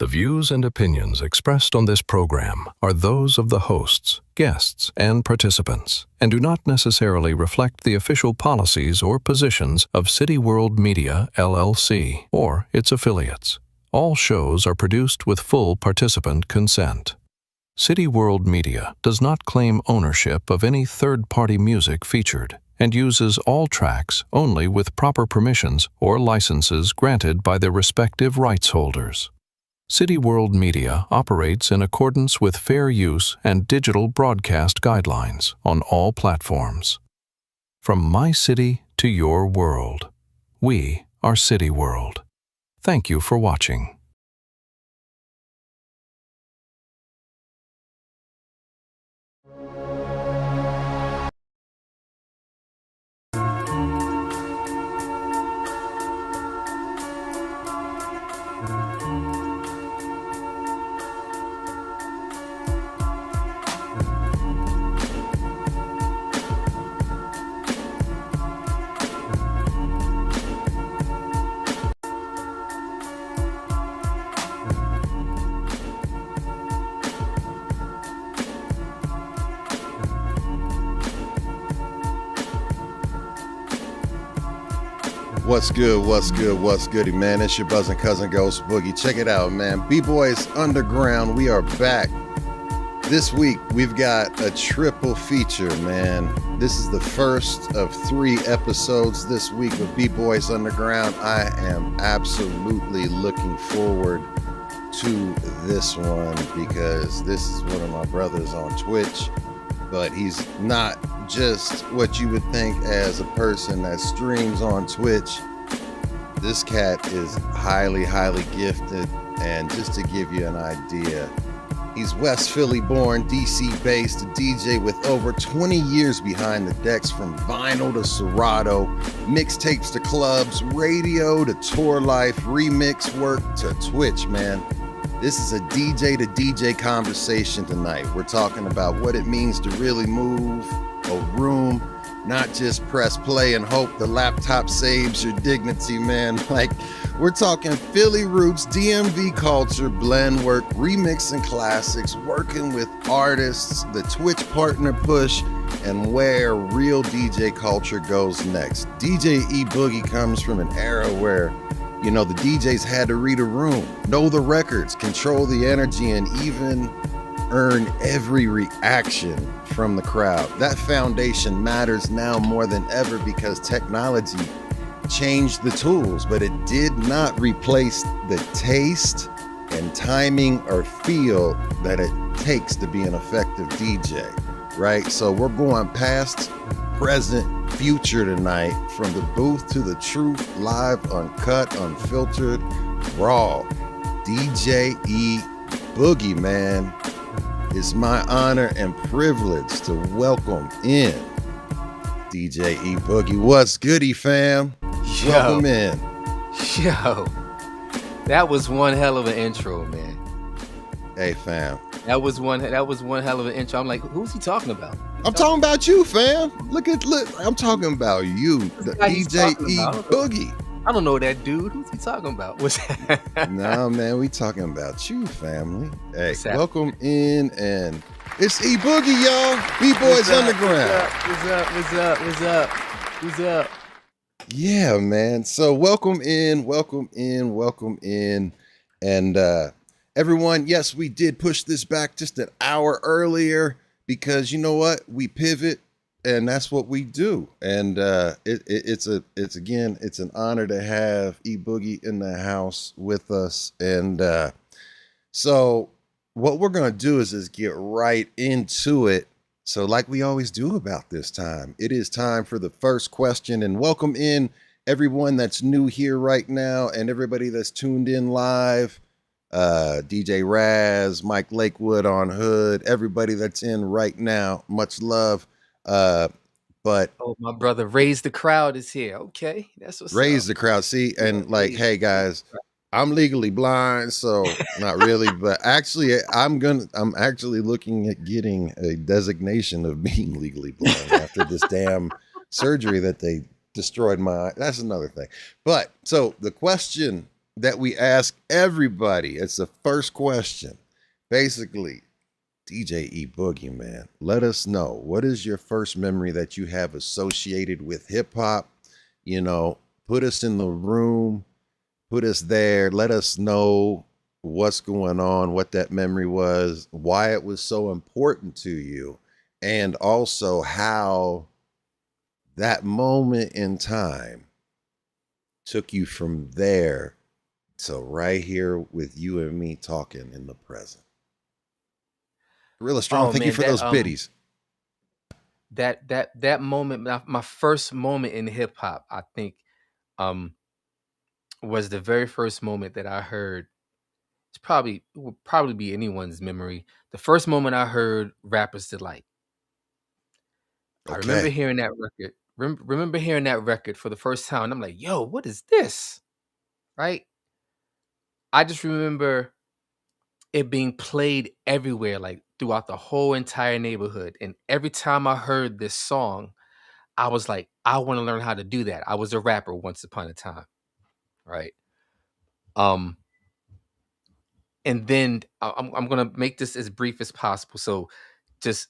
The views and opinions expressed on this program are those of the hosts, guests, and participants, and do not necessarily reflect the official policies or positions of City World Media, LLC, or its affiliates. All shows are produced with full participant consent. City World Media does not claim ownership of any third-party music featured and uses all tracks only with proper permissions or licenses granted by their respective rights holders. City World Media operates in accordance with fair use and digital broadcast guidelines on all platforms. From my city to your world, we are City World. Thank you for watching. What's good, what's goody, man? It's your buzzing cousin Ghost Boogie. Check it out, man. B-Boys Underground, we are back. This week, we've got a triple feature, man. This is the first of 3 episodes this week of B-Boys Underground. I am absolutely looking forward to this one because this is one of my brothers on Twitch, but he's not just what you would think as a person that streams on Twitch. This cat is highly gifted, and just to give you an idea, he's West Philly born, DC based, a DJ with over 20 years behind the decks, from vinyl to serato, mixtapes to clubs, radio to tour life, remix work to Twitch, man. This is a DJ to DJ conversation tonight. We're talking about what it means to really move a room, not just press play and hope the laptop saves your dignity, man. Like, we're talking Philly roots, DMV culture, blend work, remixing classics, working with artists, the Twitch partner push, and where real DJ culture goes next. DJ E-Boogie comes from an era where, you know, the DJs had to read a room, know the records, control the energy, and even earn every reaction from the crowd. That foundation matters now more than ever because technology changed the tools, but it did not replace the taste and timing or feel that it takes to be an effective DJ, right? So we're going past, present, future tonight, from the booth to the truth, live, uncut, unfiltered, raw. DJ E-Boogie, man. It's my honor and privilege to welcome in DJ E-Boogie. What's goody, fam? Yo, welcome in. Yo, that was one hell of an intro, man. Hey, fam. That was one hell of an intro. I'm like, who's he talking about? I'm talking about you, fam. Look. I'm talking about you, the DJ E-Boogie. I don't know that dude. Who's he talking about? What's that? Nah, man, we talking about you, family. Hey, welcome in, and it's E-Boogie, y'all. B-Boys Underground. What's up? Yeah, man. So welcome in. And everyone, yes, we did push this back just an hour earlier because you know what? We pivot. And that's what we do. And it's an honor to have E-Boogie in the house with us. And so what we're going to do is get right into it. So like we always do about this time, it is time for the first question. And welcome in everyone that's new here right now and everybody that's tuned in live. DJ Raz, Mike Lakewood on Hood, everybody that's in right now, much love. But my brother Raise the Crowd is here. Okay, that's what's Raise up. the Crowd. See, and like, hey guys, I'm legally blind, so not really, but actually I'm actually looking at getting a designation of being legally blind after this damn surgery that they destroyed my eye. That's another thing. But so the question that we ask everybody. It's the first question. Basically, DJ E-Boogie, man, let us know, what is your first memory that you have associated with hip hop? You know, put us in the room, put us there, let us know what's going on, what that memory was, why it was so important to you, and also how that moment in time took you from there to right here with you and me talking in the present. Real strong. Oh Thank you man, for those biddies. that moment, my first moment in hip hop, I think, um, was the very first moment that I heard. It would probably be anyone's memory. The first moment I heard Rapper's Delight. I remember Okay. hearing that record. Remember hearing that record for the first time, and I'm like, "Yo, what is this?" Right? I just remember it being played everywhere, like throughout the whole entire neighborhood. And every time I heard this song, I was like, I want to learn how to do that. I was a rapper once upon a time, right? Um, and then I'm gonna make this as brief as possible. So just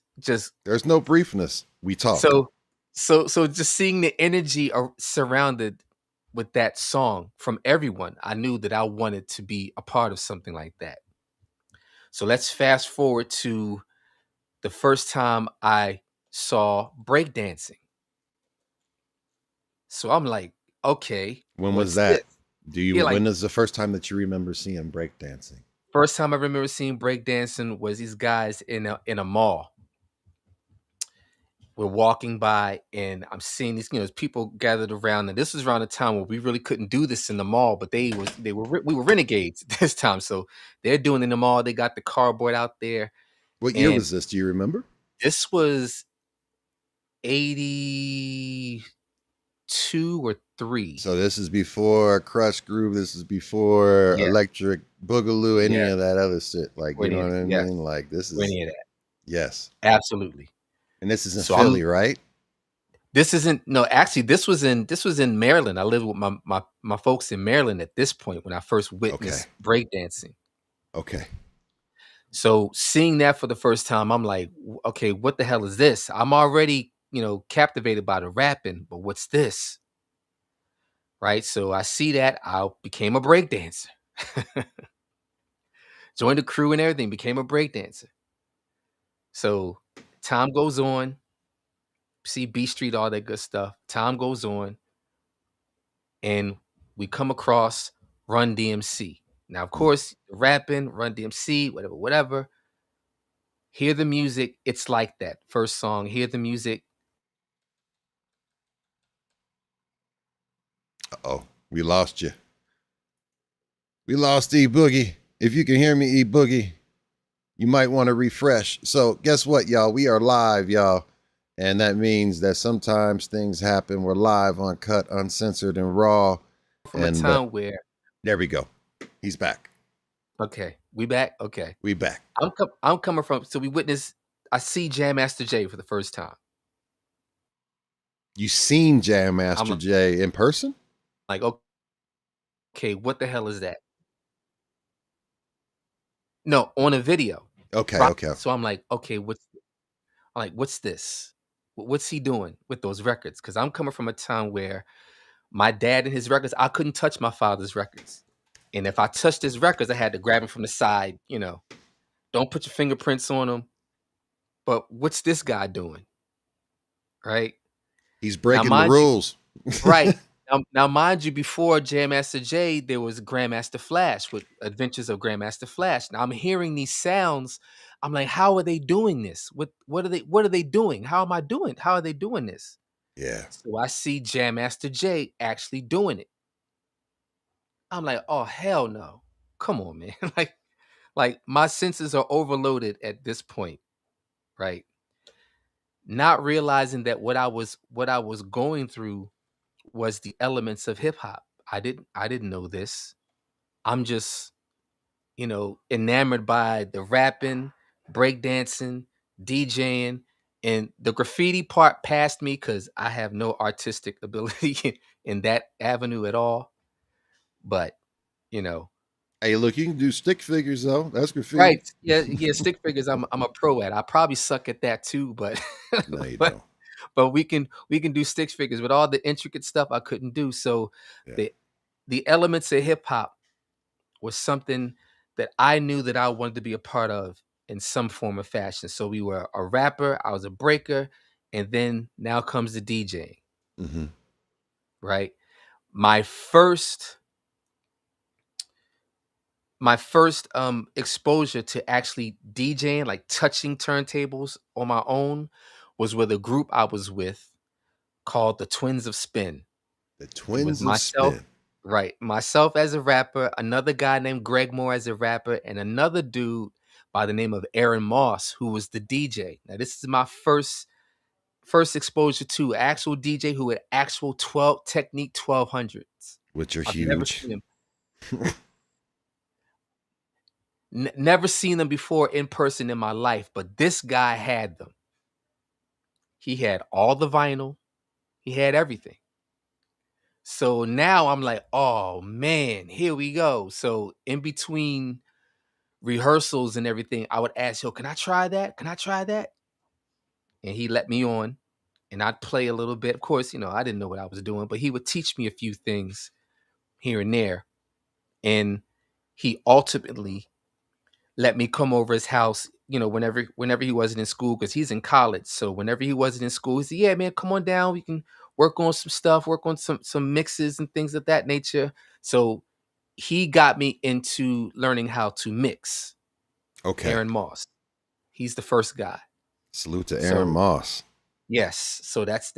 There's no briefness. We talk. so so just seeing the energy surrounded with that song from everyone, I knew that I wanted to be a part of something like that. So let's fast forward to the first time I saw breakdancing. So I'm like, okay, When was what's this? that? Do you? Yeah, like When is the first time that you remember seeing breakdancing? first time I remember seeing breakdancing was these guys in a mall. We're walking by and I'm seeing these, people gathered around, and this was around the time where we really couldn't do this in the mall, but we were renegades this time. So they're doing it in the mall. They got the cardboard out there, What year and was this? Do you remember? this was 82 or 3. So this is before Crush Groove. This is before Yeah, Electric Boogaloo. Any yeah, of that other shit. Like, you know what I yes, mean? Like, this for is, any of that. yes. Absolutely. And this is in So I'm Philly, right? this isn't no, actually this was in Maryland. I lived with my folks in Maryland at this point when I first Okay. witnessed breakdancing. Okay. So seeing that for the first time, I'm like, okay, what the hell is this? I'm already, captivated by the rapping, but what's this? Right? So I see that, I became a breakdancer. Joined the crew and everything, became a breakdancer. So time goes on, see B Street, all that good stuff. Time goes on, and we come across Run DMC. Now, of Mm. course, rapping, Run DMC, whatever, whatever. Hear the music, it's like that. First song, hear the music. Uh-oh. We lost you. We lost E-Boogie. If you can hear me, E-Boogie, you might want to refresh. So guess what, y'all? We are live, y'all. And that means that sometimes things happen. We're live, uncut, uncensored, and raw. From a And time where, there we go. He's back. okay, we back? Okay. We back. I'm coming from, so I see Jam Master Jay for the first time. You seen Jam I'm Master Jay in person? like, okay, what the hell is that? No, on a video. Okay, Right. okay. So I'm like, okay, what's this? What's he doing with those records? Because I'm coming from a time where my dad and his records, I couldn't touch my father's records. And if I touched his records, I had to grab him from the side, don't put your fingerprints on them. But what's this guy doing? Right? He's Now, breaking the mind you, rules. right. Now, mind you, before Jam Master Jay, there was Grandmaster Flash with Adventures of Grandmaster Flash. Now I'm hearing these sounds. I'm like, how are they doing this? What are they doing? How am I doing? How are they doing this? Yeah. So I see Jam Master Jay actually doing it. I'm like, oh hell no. Come on, man. like my senses are overloaded at this point, right? Not realizing that what I was going through was the elements of hip hop. I didn't know this. I'm just, enamored by the rapping, breakdancing, DJing, and the graffiti part passed me because I have no artistic ability in that avenue at all. But you know. Hey, look, you can do stick figures though. That's graffiti. Right. Yeah, yeah, stick figures I'm a pro at. I probably suck at that too, but No, you but don't. but we can do stick figures, but all the intricate stuff I couldn't do. So Yeah. the the elements of hip hop was something that I knew that I wanted to be a part of in some form or fashion. So we were a rapper, I was a breaker, and then now comes the DJ, Hmm. right? My first exposure to actually DJing, like touching turntables on my own, was with a group I was with called the Twins of Spin. The It was Twins of myself, Spin. right? Myself as a rapper, another guy named Greg Moore as a rapper, and another dude by the name of Aaron Moss, who was the DJ. Now, this is my first exposure to actual DJ who had actual 12 Technique 1200s. Which are I've never huge. seen him. Never seen them before in person in my life, but this guy had them. He had all the vinyl, he had everything. So now I'm like, oh man, here we go. So in between rehearsals and everything, I would ask, yo, can I try that? Can I try that? And he let me on and I'd play a little bit. Of course, I didn't know what I was doing, but he would teach me a few things here and there. And he ultimately let me come over his house, whenever he wasn't in school, because he's in college. So whenever he wasn't in school, he said, yeah, man, come on down. We can work on some stuff, work on some mixes and things of that nature. So he got me into learning how to mix. Okay. Aaron Moss. He's the first guy. Salute to Aaron So Moss. yes. So that's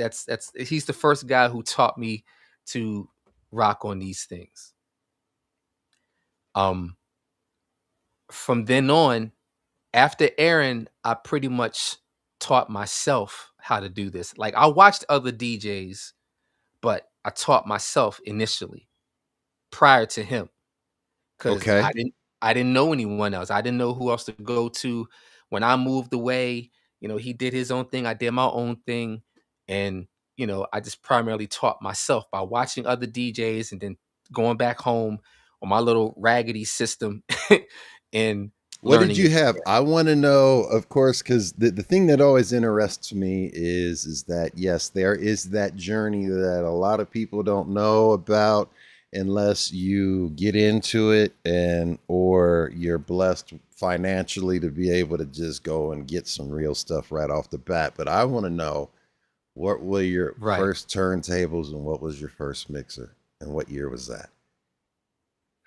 he's the first guy who taught me to rock on these things. Um from then on, after Aaron, I pretty much taught myself how to do this. Like I watched other DJs, but I taught myself initially prior to him because Okay. I didn't know anyone else. I didn't know who else to go to. When I moved away, he did his own thing. I did my own thing, and I just primarily taught myself by watching other DJs and then going back home on my little raggedy system and What did learning you it. have? I want to know, of course, because the thing that always interests me is that yes, there is that journey that a lot of people don't know about unless you get into it and or you're blessed financially to be able to just go and get some real stuff right off the bat. But I want to know what were your Right. first turntables and what was your first mixer and what year was that?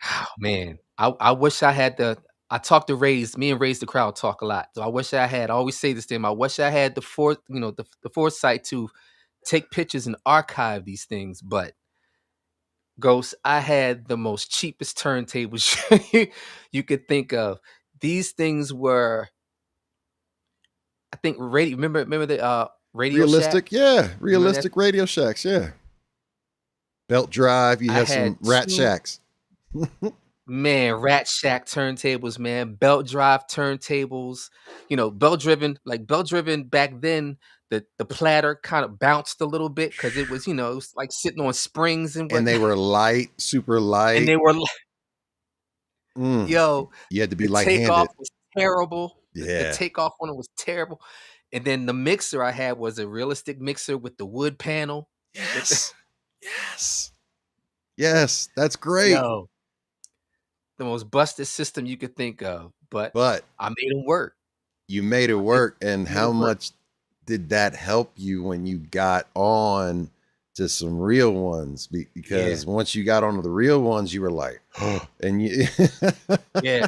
Oh, man, I wish I had the I talk to Raise, me and Raise the Crowd talk a lot. So I always say this to him. I wish I had the foresight to take pictures and archive these things, but Ghost, I had the most cheapest turntables you could think of. These things were, I think, radio. Remember the Radio Shack? Realistic, yeah, Remember that? realistic Radio Shacks, yeah. Belt drive, you I have had some Rat two. Shacks. Man, Rat Shack turntables, man, belt drive turntables, belt driven back then, the platter kind of bounced a little bit because it was like sitting on springs and And they whatnot. were light, super And light. they were Mm. yo, You had to be the takeoff light-handed. was terrible. The Yeah. takeoff on it was terrible. And then the mixer I had was a realistic mixer with the wood panel. With the, Yes. Yes. Yes, that's great. yo, the most busted system you could think of. But But I made them work. you made it I made, work. And made how them work. much did that help you when you got on to some real ones? Yeah. Because once you got onto the real ones, you were like, and you Yeah.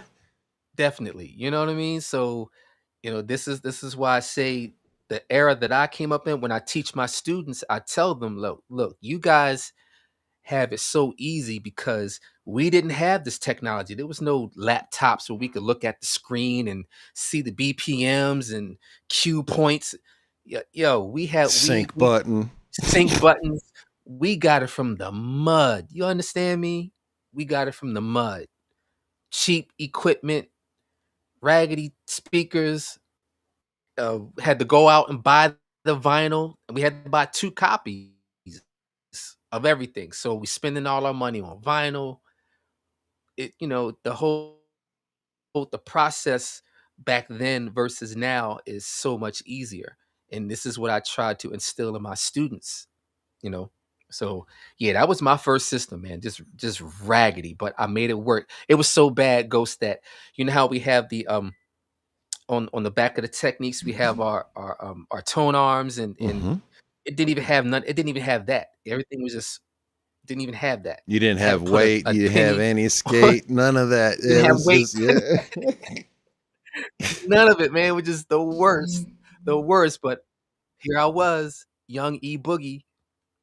Definitely. You know what I mean? So, this is why I say the era that I came up in, when I teach my students, I tell them, look, you guys have it so easy because we didn't have this technology. There was no laptops where we could look at the screen and see the BPMs and cue points. Yo, we had we sync we button. sync buttons. We got it from the mud. You understand me? We got it from the mud. Cheap equipment, raggedy speakers, had to go out and buy the vinyl, and we had to buy 2 copies of everything. So we spending all our money on vinyl, the the process back then versus now is so much easier. And this is what I try to instill in my students, you know. So yeah, that was my first system, man. Just raggedy, but I made it work. It was so bad, Ghost, that you know how we have the on the back of the techniques, we have our tone arms, and Hmm. it didn't even have that. Everything was just didn't even have that. You didn't Had to have put weight, a you didn't have penny any on, skate, none of that. didn't It have was weight. just, yeah. None of it, man. It was just the worst. The worst. But here I was, young E-Boogie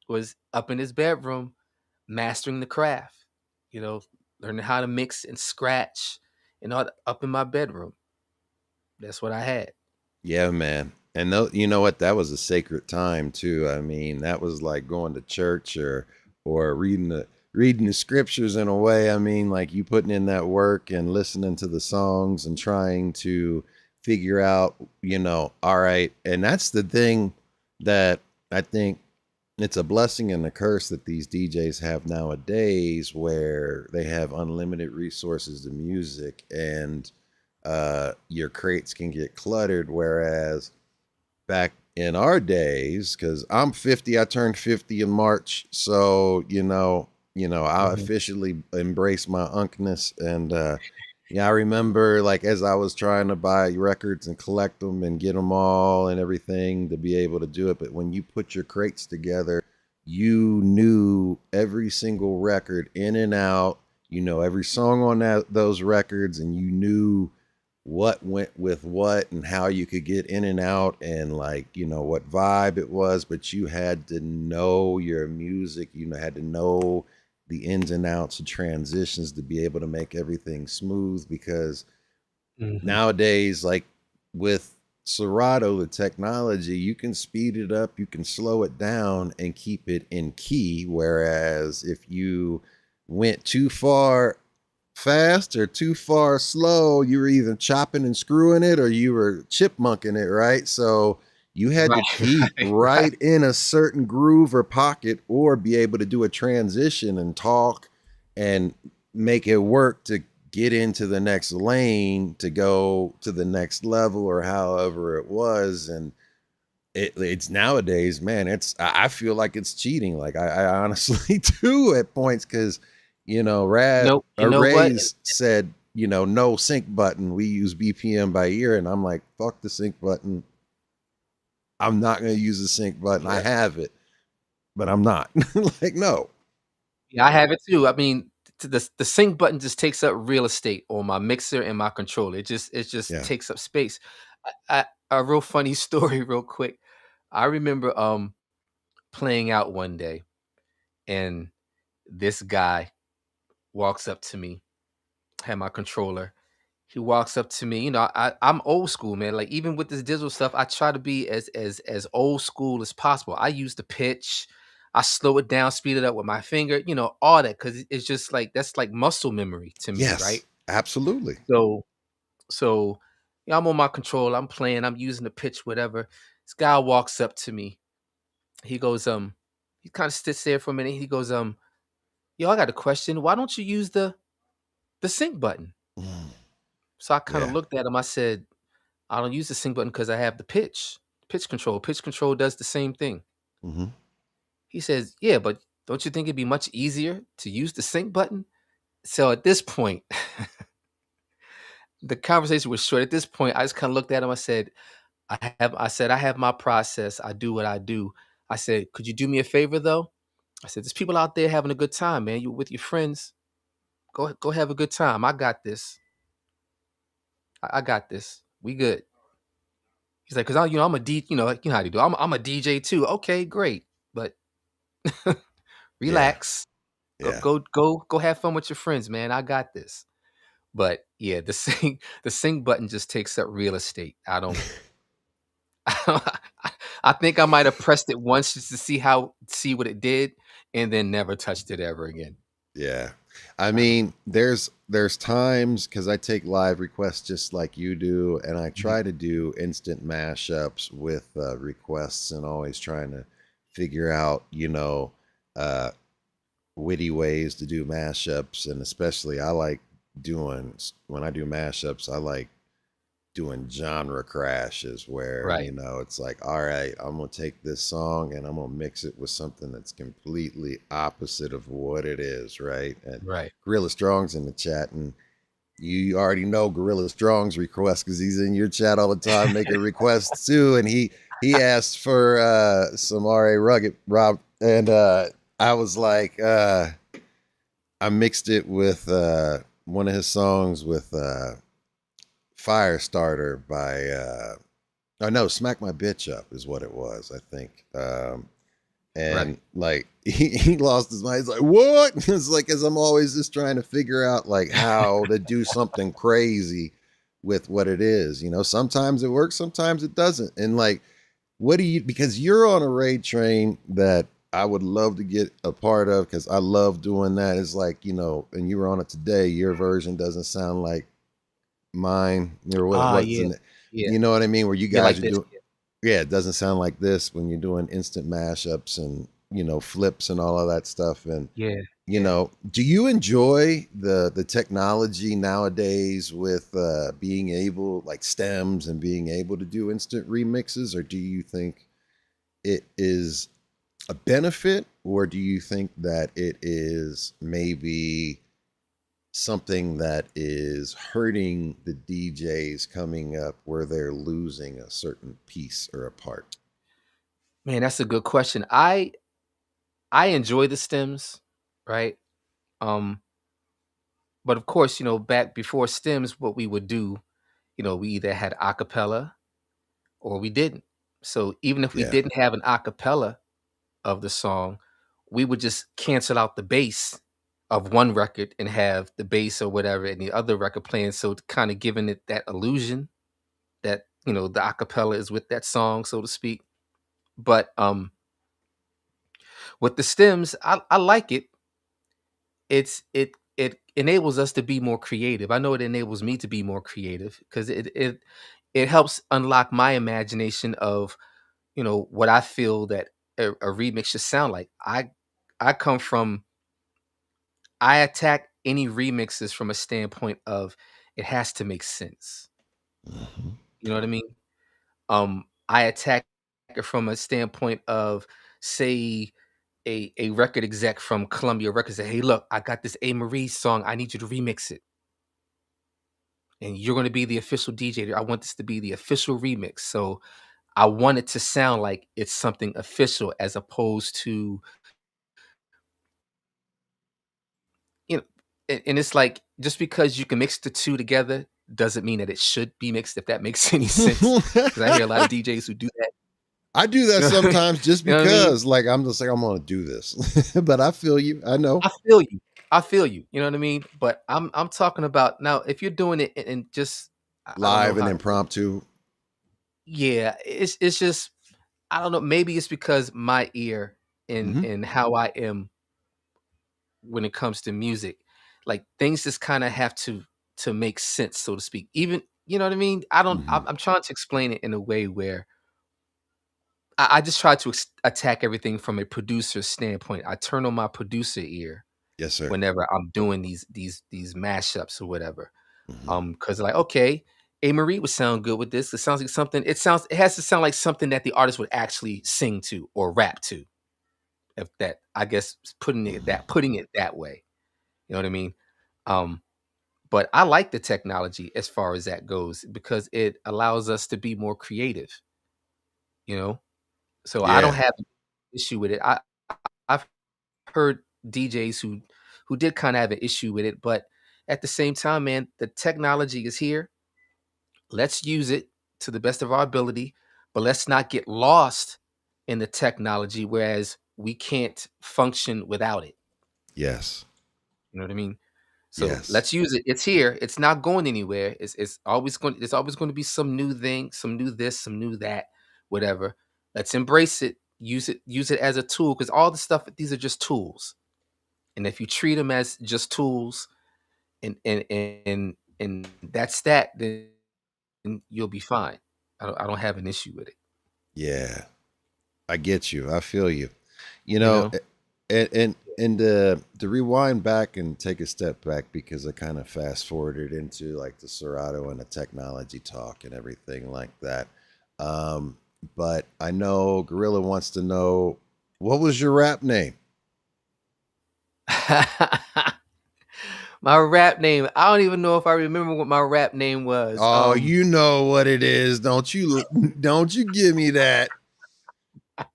was up in his bedroom mastering the craft, you know, learning how to mix and scratch and all up in my bedroom. That's what I had. Yeah, man. And though, you know what? That was a sacred time too. I mean, that was like going to church or reading the scriptures in a way. I mean, like you putting in that work and listening to the songs and trying to figure out, all right. And that's the thing that I think it's a blessing and a curse that these DJs have nowadays where they have unlimited resources to music and your crates can get cluttered. Whereas back in our days, because I'm 50, I turned 50 in March, so I Mhm. officially embrace my unkness. And yeah, I remember like as I was trying to buy records and collect them and get them all and everything to be able to do it, but when you put your crates together, you knew every single record in and out, every song on those records, and you knew what went with what and how you could get in and out and like what vibe it was. But you had to know your music, had to know the ins and outs of transitions to be able to make everything smooth. Because Mhm. nowadays, like with serato, the technology, you can speed it up, you can slow it down and keep it in key, whereas if you went too far fast or too far slow, you were either chopping and screwing it or you were chipmunking it, right? So you had to Right, keep right, right. right in a certain groove or pocket or be able to do a transition and talk and make it work to get into the next lane to go to the next level or however it was. And it's nowadays, man, I feel like it's cheating. Like I honestly do at points because You know what? Ray's said, no sync button. We use BPM by ear, and I'm like, fuck the sync button. I'm not gonna use the sync button. I Yeah. have it, but I'm not. Like, no. Yeah, I have it too. I mean, the sync button just takes up real estate on my mixer and my controller. It just Yeah. takes up space. A real funny story, real quick. I remember playing out one day, and this guy walks up to me, had my controller. He walks up to me. I'm old school, man. Like even with this digital stuff, I try to be as old school as possible. I use the pitch, I slow it down, speed it up with my finger, all that because it's just like that's like muscle memory to me, right? Yes, absolutely. So so I'm on my controller, I'm playing, I'm using the pitch, whatever. This guy walks up to me. He goes, he kind of sits there for a minute. He goes, yo, I got a question. Why don't you use the sync button? Mm, So I kind of yeah. looked at him. I said, I don't use the sync button because I have the pitch control. Pitch control does the same thing. Hmm. He says, yeah, but don't you think it'd be much easier to use the sync button? So at this point, the conversation was short. At this point, I just kind of looked at him. I have my process. I do what I do. I said, could you do me a favor though? I said, there's people out there having a good time, man. You with your friends. Go have a good time. I got this. I got this. We good. He's like, cause I'm a D, you know how to do. I'm a DJ too. Okay, great. But Yeah. relax. Yeah. Go have fun with your friends, man. I got this. But yeah, the sync button just takes up real estate. I don't I think I might have pressed it once just to see what it did and then never touched it ever again. Yeah. I I don't mean, there's times because I take live requests just like you do, and I Mhm. try to do instant mashups with requests and always trying to figure out, uh, witty ways to do mashups, and especially I like doing when I do mashups, I like doing genre crashes where, Right, it's like, all right, I'm gonna take this song and I'm gonna mix it with something that's completely opposite of what it is, right? And right. Gorilla Strong's in the chat, and you already know Gorilla Strong's request because he's in your chat all the time making requests too. And he asked for some RA Rugged Rob, and I was like, I mixed it with one of his songs with Firestarter by oh no, Smack My Bitch Up is what it was, I think. And Right. like he lost his mind. He's like, what? It's like, as I'm always just trying to figure out like how to do something crazy with what it is. Sometimes it works, sometimes it doesn't. And like, what do you, because you're on a raid train that I would love to get a part of because I love doing that. It's like, and you were on it today, your version doesn't sound like mine or Ah, what's yeah, in it. yeah, You know what I mean? Where you yeah, guys like are this. doing, yeah, it doesn't sound like this when you're doing instant mashups and flips and all of that stuff. And Yeah, yeah. do you enjoy the technology nowadays with being able, like stems and being able to do instant remixes, or do you think it is a benefit, or do you think that it is maybe something that is hurting the DJs coming up where they're losing a certain piece or a part? Man, that's a good question. I enjoy the stems, right? Um, but of course, back before stems, what we would do, we either had acapella or we didn't. So even if we Yeah. didn't have an acapella of the song, we would just cancel out the bass of one record and have the bass or whatever in the other record playing. So kind of giving it that illusion that, the acapella is with that song, so to speak. But with the stems, I like it. It enables us to be more creative. I know it enables me to be more creative because it helps unlock my imagination of, what I feel that a remix should sound like. I come from I attack any remixes from a standpoint of it has to make sense. Mhm. You know what I mean? I attack it from a standpoint of, say, a record exec from Columbia Records say, "Hey, look, I got this A. Marie song. I need you to remix it, and you're going to be the official DJ. I want this to be the official remix." So I want it to sound like it's something official, as opposed to, you know, and it's like, just because you can mix the two together doesn't mean that it should be mixed. If that makes any sense, because I hear a lot of DJs who do that. I do that You know what I mean? sometimes just You know what I mean? because, like, I'm just like, I'm gonna do this. But I feel you. I know. I feel you. I feel you. You know what I mean? But I'm talking about now, if you're doing it and just, I don't know Live and how to put it. impromptu. Yeah, it's just, I don't know. Maybe it's because my ear Hmm. and how I am when it comes to music, like things just kind of have to make sense, so to speak. Even, you know what I mean? I don't. Hmm. I'm trying to explain it in a way where I just try to attack everything from a producer's standpoint. I turn on my producer ear Yes, sir. whenever I'm doing these mashups or whatever. Hmm. Because like, okay, A. Marie would sound good with this. It sounds like something. It has to sound like something that the artist would actually sing to or rap to. If that, I guess, Hmm. putting it that way. You know what I mean? Um, but I like the technology as far as that goes because it allows us to be more creative. You know, so I don't Yeah. have an issue with it. I've heard DJs who did kind of have an issue with it, but at the same time, man, the technology is here. Let's use it to the best of our ability, but let's not get lost in the technology, whereas we can't function without it. Yes. You know what I mean? So Yes. let's use it. It's here. It's not going anywhere. It's always going. There's always going to be some new thing, some new this, some new that, whatever. Let's embrace it. Use it. Use it as a tool, because all the stuff. These are just tools, and if you treat them as just tools, and that's that, then you'll be fine. I don't have an issue with it. Yeah. I get you. I feel you. You You know, know. and And to rewind back and take a step back because I kind of fast forwarded into like the Serato and the technology talk and everything like that. Um, but I know Gorilla wants to know, what was your rap name? My rap name, I don't even know if I remember what my rap name was. Oh, you know what it is, don't you? Don't you give me that.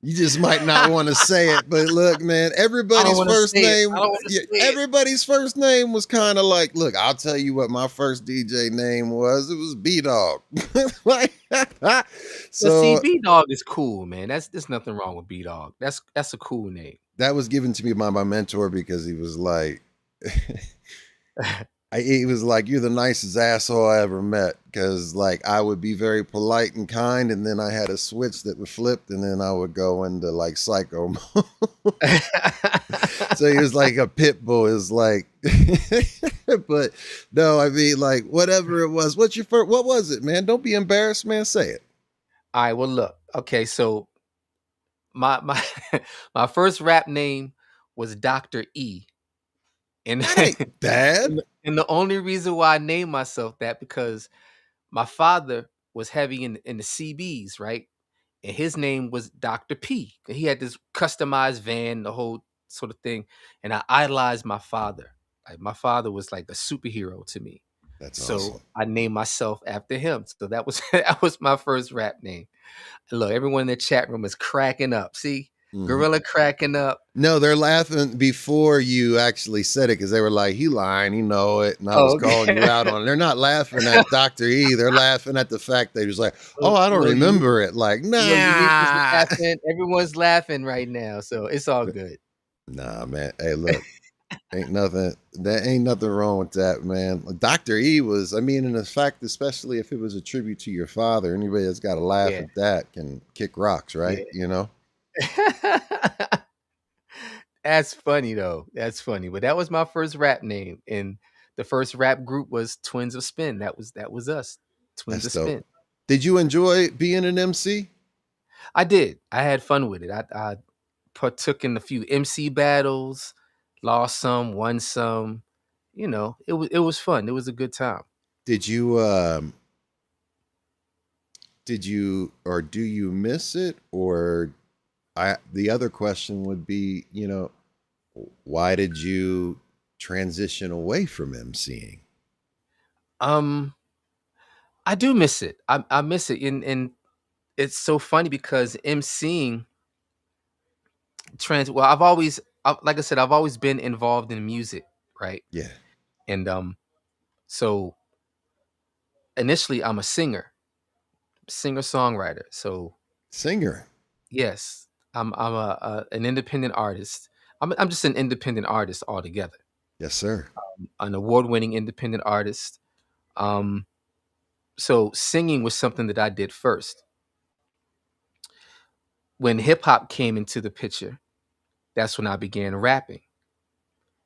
You just might not want to say it, but look, man, I don't everybody's want to first say it. I name, don't want to yeah, say it. everybody's first name was kind of like, look, I'll tell you what my first DJ name was. It was B Dog. Like, But see, so B Dog is cool, man. There's nothing wrong with B Dog. That's a cool name. that was given to me by my mentor because he was like, he was like, you're the nicest asshole I ever met. Cause like I would be very polite and kind, and then I had a switch that would flip, and then I would go into like psycho mode. So he was like a pit bull. Is like, but no, I mean, like whatever it was. What's your first? What was it, man? Don't be embarrassed, man. Say it. All right, well look. Okay, so my my first rap name was Dr. E. And That ain't bad. and the only reason why I named myself that because my father was heavy in the CBs, right? And his name was Dr. P. He had this customized van, the whole sort of thing. And I idolized my father. Like my father was like a superhero to me. That's So awesome. I named myself after him. So that was that was my first rap name. Look, everyone in the chat room is cracking up. See, Mhm. Gorilla cracking up. No, they're laughing before you actually said it because they were like, "He lying, he know it," and I was Oh, calling you okay. out on it. They're not laughing at Doctor E. They're laughing at the fact that he was like, "Oh, I don't Look, remember it." Like, Unique is nah, laughing. Everyone's laughing right now, so it's all good. nah, man. Hey, look, ain't nothing. That ain't nothing wrong with that, man. Doctor E was, I mean, in the fact, especially if it was a tribute to your father, anybody that's got to laugh Yeah, at that can kick rocks, right? yeah. You know. That's funny though. That's funny. But that was my first rap name, and the first rap group was Twins of Spin. That was us, Twins That's of dope. Spin. Did you enjoy being an MC? I did. I had fun with it. I partook in a few MC battles, lost some, won some. It was fun. It was a good time. Did you did you or do you miss it? Or I the other question would be, why did you transition away from MCing? Um, I do miss it. I miss it, and it's so funny because MCing trans. Well, like I said, I've always been involved in music, right? Yeah. And so initially, I'm a singer songwriter. So Singer. yes, I'm an independent artist. I'm just an independent artist altogether. Yes, sir. An award-winning independent artist. Um, so singing was something that I did first. When hip hop came into the picture, that's when I began rapping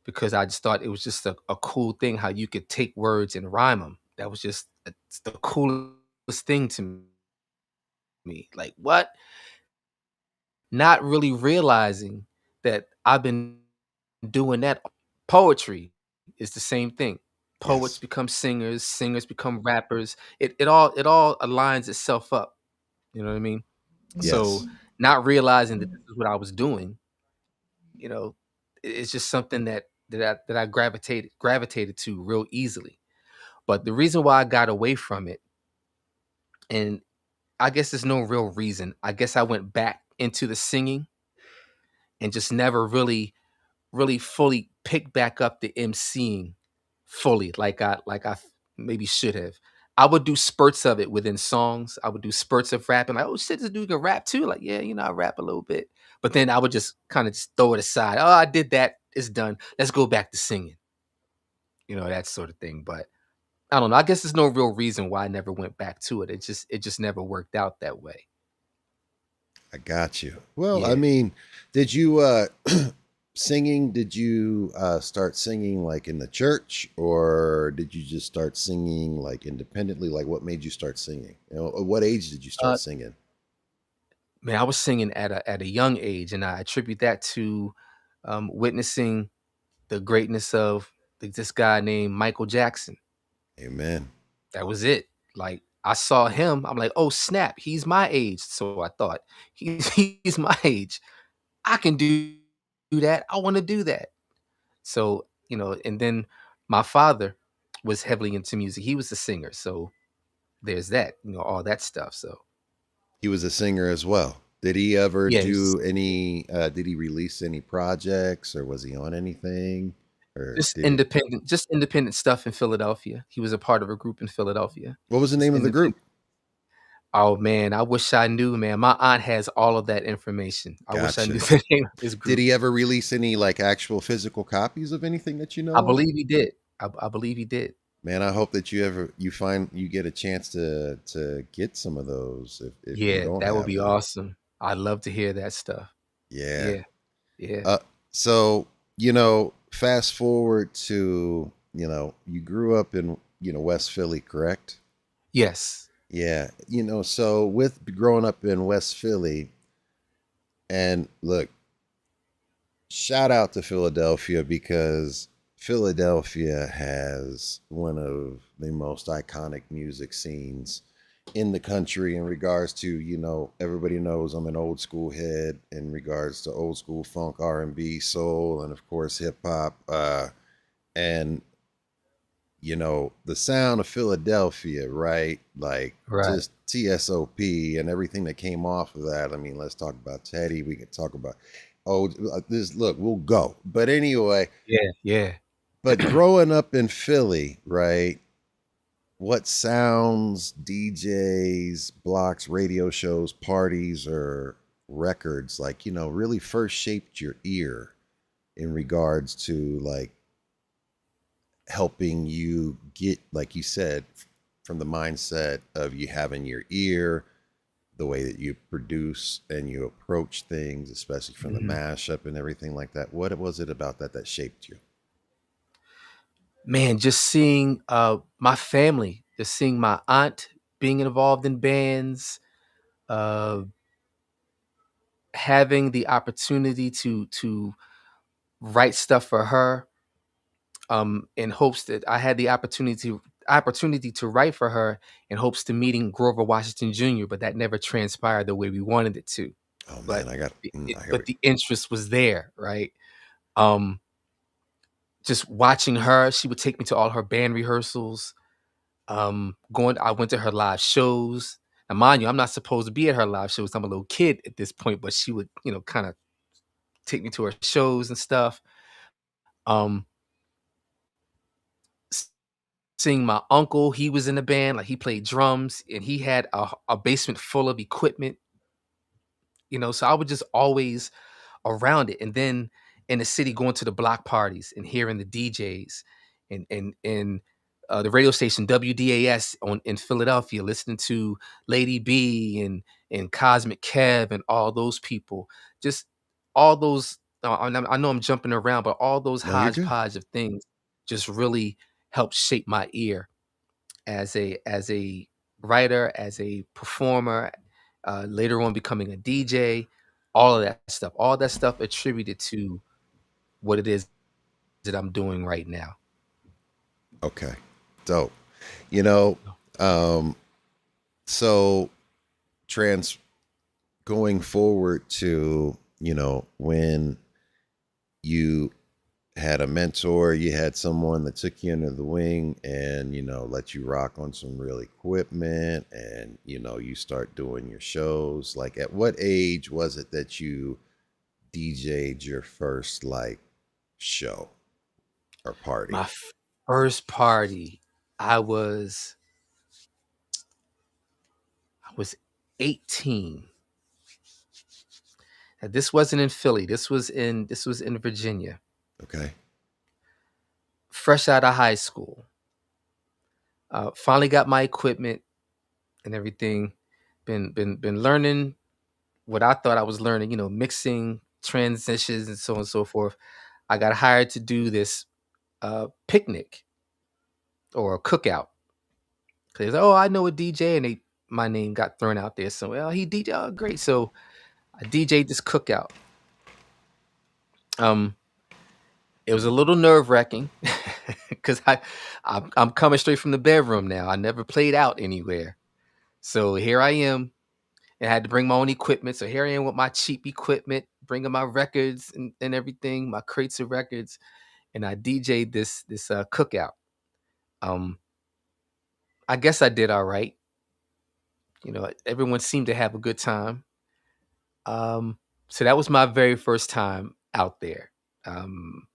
because I just thought it was just a cool thing how you could take words and rhyme them. That was just it's the coolest thing to me. Like what? Not really realizing that I've been doing that. Poetry is the same thing. Poets Yes. become singers, singers become rappers. It all aligns itself up. You know what I mean? So Yes. not realizing that this is what I was doing, you know, it's just something that I gravitated to real easily. But the reason why I got away from it, and I guess there's no real reason. I guess I went back into the singing and just never really fully picked back up the emceeing fully like I maybe should have. I would do spurts of it within songs. I would do spurts of rapping, like, oh shit, this dude can rap too. Like, yeah, I rap a little bit. But then I would just kind of just throw it aside. Oh, I did that. It's done. Let's go back to singing. That sort of thing. But I don't know. I guess there's no real reason why I never went back to it. It just never worked out that way. I got you. Well, I Yeah. mean, did you singing, did you start singing like in the church, or did you just start singing like independently? Like what made you start singing? At what age did you start Uh, singing? man, I was singing at a young age, and I attribute that to witnessing the greatness of this guy named Michael Jackson. Amen. That was it. Like I saw him, I'm like, oh snap, he's my age. So I thought he's my age. I can do that. I want to do that. So and then my father was heavily into music. He was a singer, so there's that, all that stuff. So He was a singer as well. Did he ever yeah, do any? Did he release any projects, or was he on anything, or did he? just independent stuff in Philadelphia. He was a part of a group in Philadelphia. What was the Just name of the group? independent. Oh man, I wish I knew, man. My aunt has all of that information. I wish I knew Gotcha. the name of his Did group. he ever release any like actual physical copies of anything that you I know of? believe he did. I believe he did. Man, I hope that you get a chance to get some of those if you Yeah, don't that would have be them. awesome. I'd love to hear that stuff. Yeah. Yeah, yeah. Uh, so fast forward to you grew up in West Philly, correct? Yes. Yeah. So with growing up in West Philly, and look, shout out to Philadelphia because Philadelphia has one of the most iconic music scenes in the country in regards to, everybody knows I'm an old school head in regards to old school funk, R&B, soul, and of course hip hop. And the sound of Philadelphia, right? Like Right. just TSOP and everything that came off of that. I mean, let's talk about Teddy. We can talk about this. Look, we'll go. But anyway, Yeah, yeah. but growing up in Philly, right? What sounds, DJs, blocks, radio shows, parties, or records like really first shaped your ear in regards to like helping you get, like you said, from the mindset of you having your ear, the way that you produce and you approach things, especially from the Mhm. mashup and everything like that. What was it about that shaped you? Man, just seeing my family, just seeing my aunt being involved in bands, uh having the opportunity to write stuff for her, in hopes that I had the opportunity to write for her in hopes to meeting Grover Washington Jr., but that never transpired the way we wanted it to. Oh man, But I hear but it. the interest was there, right? Um, just watching her, she would take me to all her band rehearsals. I went to her live shows. Now, mind you, I'm not supposed to be at her live shows. I'm a little kid at this point, but she would, kind of take me to her shows and stuff. Um, s- Seeing my uncle, he was in the band, like he played drums and he had a basement full of equipment, so I would just always around it. And then in the city, going to the block parties and hearing the DJs and the radio station WDAS in Philadelphia, listening to Lady B and Cosmic Kev and all those people, just all those. I know I'm jumping around, but all those No, you're good. hodgepodge of things just really helped shape my ear as a writer, as a performer, later on becoming a DJ, all that stuff attributed to what it is that I'm doing right now. Okay. Dope. You know, um, so trans going forward to, when you had a mentor, you had someone that took you under the wing and, let you rock on some real equipment and, you start doing your shows. Like at what age was it that you DJ'd your first like show or My party? first party, I was I was 18. Now, this wasn't in Philly. This was in Virginia. Okay. Fresh out of high school. Finally got my equipment and everything. Been learning what I thought I was learning, mixing transitions and so on and so forth. I got hired to do this picnic or a cookout. Cause oh, I know a DJ, and my name got thrown out there. So well, he DJ, oh, great. So I DJ'd this cookout, Um, it was a little nerve-wracking because I'm coming straight from the bedroom now. I never played out anywhere. So here I am. I had to bring my own equipment. So here I am with my cheap equipment, bringing my records and everything, my crates of records, and I DJ'd this cookout. Um, I guess I did all right. Everyone seemed to have a good time. So that was my very first time out there. Um,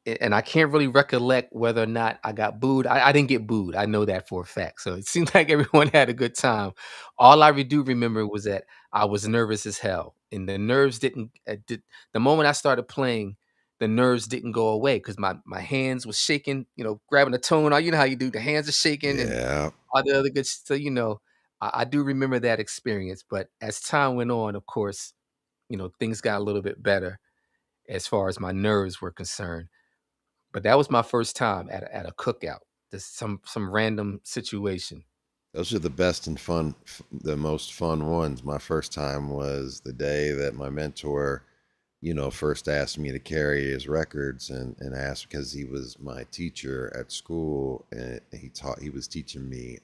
and I can't really recollect whether or not I got booed. I didn't get booed. I know that for a fact. So it seemed like everyone had a good time. All do remember was that I was nervous as hell, and the nerves didn't. The moment I started playing, the nerves didn't go away because my hands was shaking. Grabbing the tone. You know how you do. The hands are shaking and Yeah. all the other good. So I do remember that experience. But as time went on, of course, things got a little bit better as far as my nerves were concerned. But that was my first time at a cookout. Just some random situation. Those are the best and fun, the most fun ones. My first time was the day that my mentor, first asked me to carry his records and asked because he was my teacher at school and he was teaching me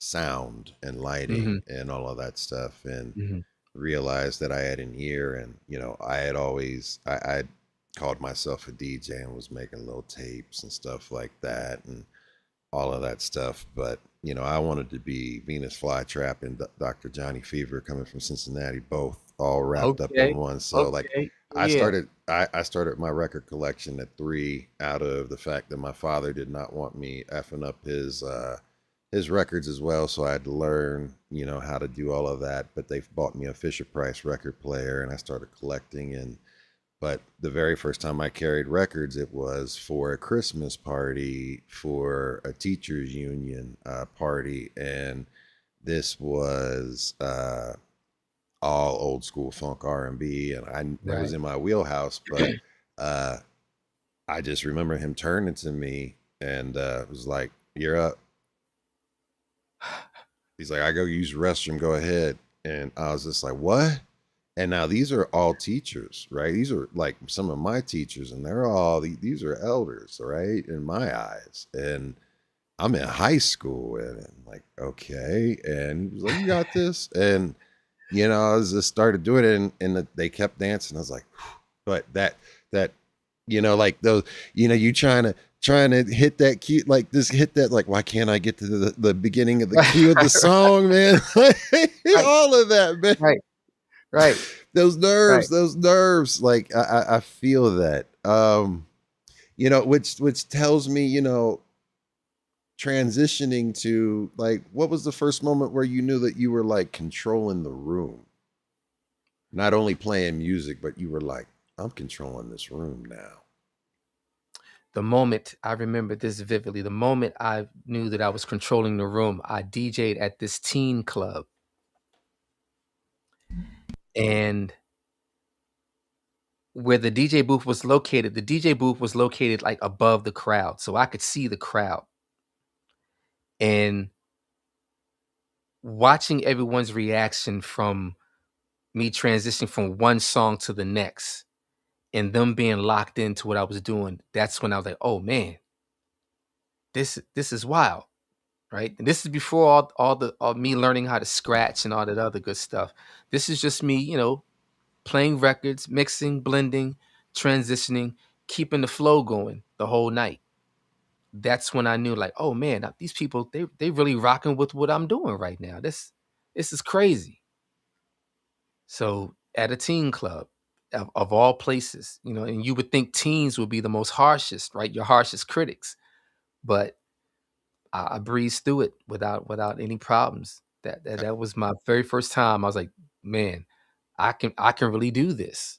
sound and lighting Mhm, and all of that stuff and mhm. realized that I had an ear and I had always I called myself a DJ and was making little tapes and stuff like that and all of that stuff. But I wanted to be Venus Flytrap and Dr. Johnny Fever coming from Cincinnati, both all wrapped up in Okay, one. So like, okay, yeah. I started my record collection at 3 out of the fact that my father did not want me effing up his records as well. So I had to learn how to do all of that. But they bought me a Fisher Price record player, and I started collecting and but the very first time I carried records, it was for a Christmas party for a teachers union party, and this was all old school funk R&B, and that was Right. in my wheelhouse. But uh, I just remember him turning to me and was like, "You're up." He's like, "I go use the restroom. Go ahead." And I was just like, "What?" And now these are all teachers, right? These are like some of my teachers, and these are elders, right? In my eyes. And I'm in high school, and I'm like, okay. And he was like, "You got this." And I was just started doing it, and they kept dancing. I was like, "Whew." But that like those, you trying to hit that cue, like this, hit that, like, why can't I get to the beginning of the cue of the song, man? Right, All of that, man. right, right, right. Those nerves, like I feel that. Which tells me, transitioning to, like, what was the first moment where you knew that you were like controlling the room? Not only playing music, but you were like, I'm controlling this room now. The moment I remember this vividly, the moment I knew that I was controlling the room, I DJ'd at this teen club, and where the DJ booth was located like above the crowd, so I could see the crowd. And watching everyone's reaction from me transitioning from one song to the next and them being locked into what I was doing, that's when I was like, "Oh man, this is wild." Right? And this is before all me learning how to scratch and all that other good stuff. This is just me, playing records, mixing, blending, transitioning, keeping the flow going the whole night. That's when I knew, like, oh man, these people, they really rocking with what I'm doing right now. This is crazy. So at a teen club of all places, and you would think teens would be the most harshest, right? Your harshest critics. But I breezed through it without any problems. That was my very first time. I was like, man, I can really do this.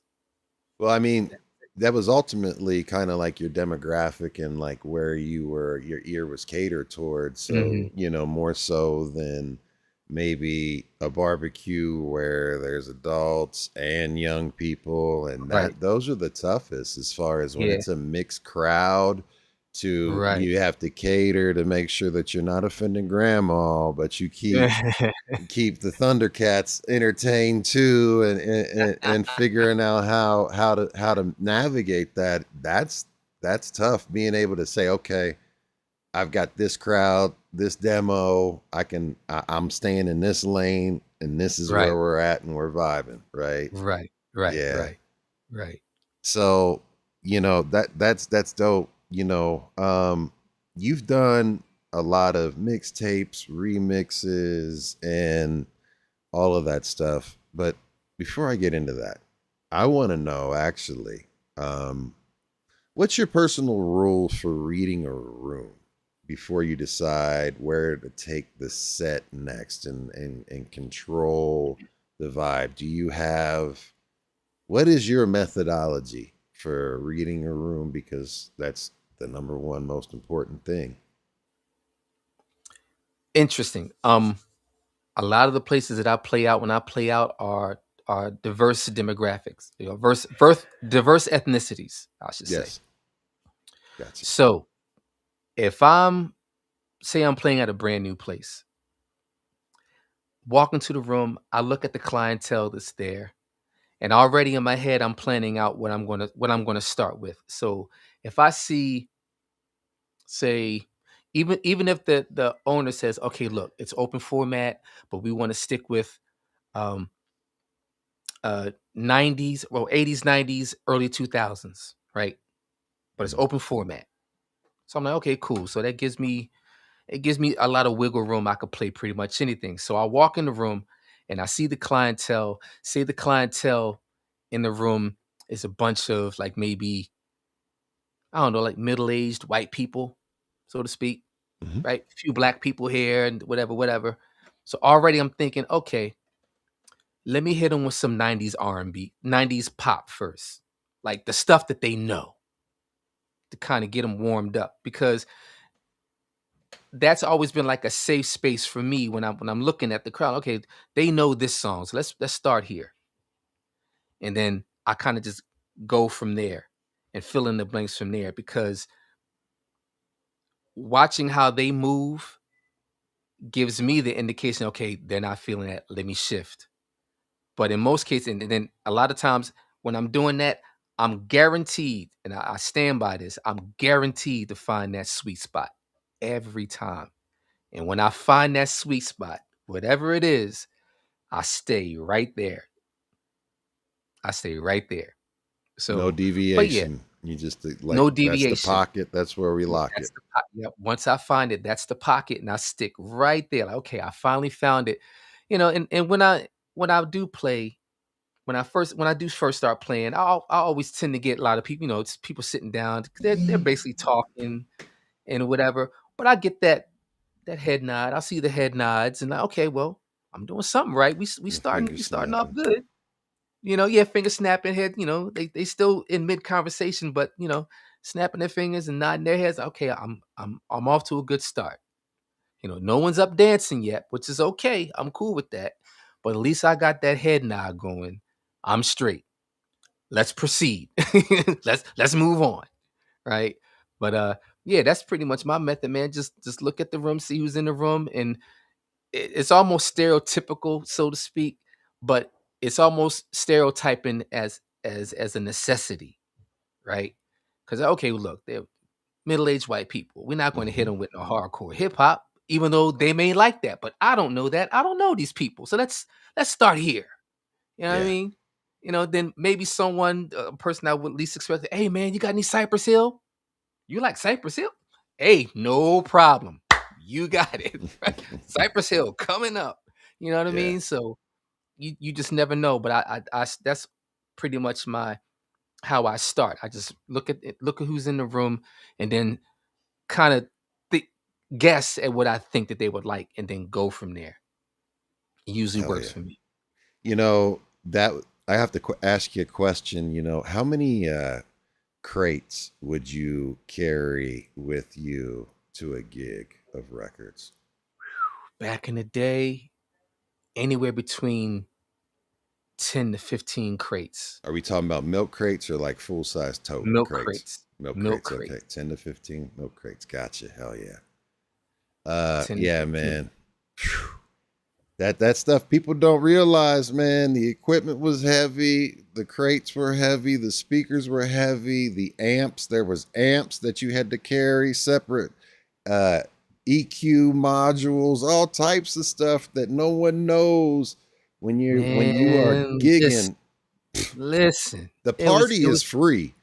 Well, I mean, that was ultimately kind of like your demographic and like where your ear was catered towards. So, Mhm. more so than maybe a barbecue where there's adults and young people. And Right. those are the toughest as far as when Yeah. it's a mixed crowd to Right. you have to cater to make sure that you're not offending grandma, but you keep the Thundercats entertained too, and figuring out how to navigate that. That's tough. Being able to say, okay, I've got this crowd, this demo. I'm staying in this lane, and this is Right. where we're at, and we're vibing, right? Right. Right. Yeah. Right. Right. So, that's dope. You've done a lot of mixtapes, remixes, and all of that stuff. But before I get into that, I want to know actually, um, what's your personal rules for reading a room before you decide where to take the set next and control the vibe? Do you have what is your methodology for reading a room? Because that's the number one most important thing. Interesting. A lot of the places that I play out when I play out are diverse demographics, diverse ethnicities, I should say. Yes, gotcha. So if I'm say I'm playing at a brand new place, walk into the room, I look at the clientele that's there, and already in my head I'm planning out what I'm gonna start with. So if I see, say, even if the owner says, okay, look, it's open format, but we want to stick with um 90s, well, 80s, 90s, early 2000s, right? But it's Mhm. open format. So I'm like, okay, cool. So it gives me a lot of wiggle room. I could play pretty much anything. So I walk in the room and I see the clientele. Say the clientele in the room is a bunch of, like, maybe, I don't know, like middle-aged white people, so to speak, Mhm. right? A few black people here and whatever, whatever. So already I'm thinking, okay, let me hit them with some 90s R&B, 90s pop first. Like the stuff that they know, to kind of get them warmed up, because that's always been like a safe space for me when I'm looking at the crowd. Okay, they know this song, so let's start here, and then I kind of just go from there and fill in the blanks from there, because watching how they move gives me the indication. Okay, they're not feeling that. Let me shift. But in most cases, and then a lot of times when I'm doing that, I'm guaranteed, and I stand by this. I'm guaranteed to find that sweet spot every time. And when I find that sweet spot, whatever it is, I stay right there. I stay right there. No So, but yeah, deviation. You just like no that's the deviation. pocket. That's where we lock it. That's the pocket. Yep. Once I find it, that's the pocket, and I stick right there. Like, okay, I finally found it. And when I do play, when I do first start playing, I always tend to get a lot of people. Just people sitting down. They're basically talking and whatever. But I get that head nod. I see the head nods, and like, okay, well, I'm doing something right. We The starting finger we starting off snapping. good. Yeah, finger snapping head. They still in mid conversation, but snapping their fingers and nodding their heads. Okay, I'm off to a good start. No one's up dancing yet, which is okay. I'm cool with that. But at least I got that head nod going. I'm straight. Let's proceed. Let's move on. Right. But yeah, that's pretty much my method, man. Just look at the room, see who's in the room, and it's almost stereotypical, so to speak, but it's almost stereotyping as a necessity, right? Because, okay, look, they're middle-aged white people. We're not going to hit Hmm. them with no hardcore hip hop, even though they may like that. But I don't know that. I don't know these people, so let's start here. You know what I Yeah. mean? Then maybe someone, a person I would least expect, hey man, you got any Cypress Hill? You like Cypress Hill? Hey, no problem. You got it. Right? Cypress Hill coming up. You know what I Yeah. mean? So you just never know. But that's pretty much my how I start. I just look at who's in the room, and then kind of th- guess at what I think that they would like, and then go from there. It usually Hell works yeah. for me. That I have to ask you a question. How many crates would you carry with you to a gig of records? Back in the day, anywhere between 10 to 15 crates, Are we talking about milk crates or like full size tote milk crates? crates. Milk Milk crates. crate. Okay, 10 to 15 milk crates. Gotcha. Hell yeah. 10 to Yeah, 15. man. Phew. That stuff people don't realize, man. The equipment was heavy, the crates were heavy, the speakers were heavy, the amps, there was amps that you had to carry, separate uh EQ modules, all types of stuff that no one knows when you are Man, gigging. listen. The It party is was free.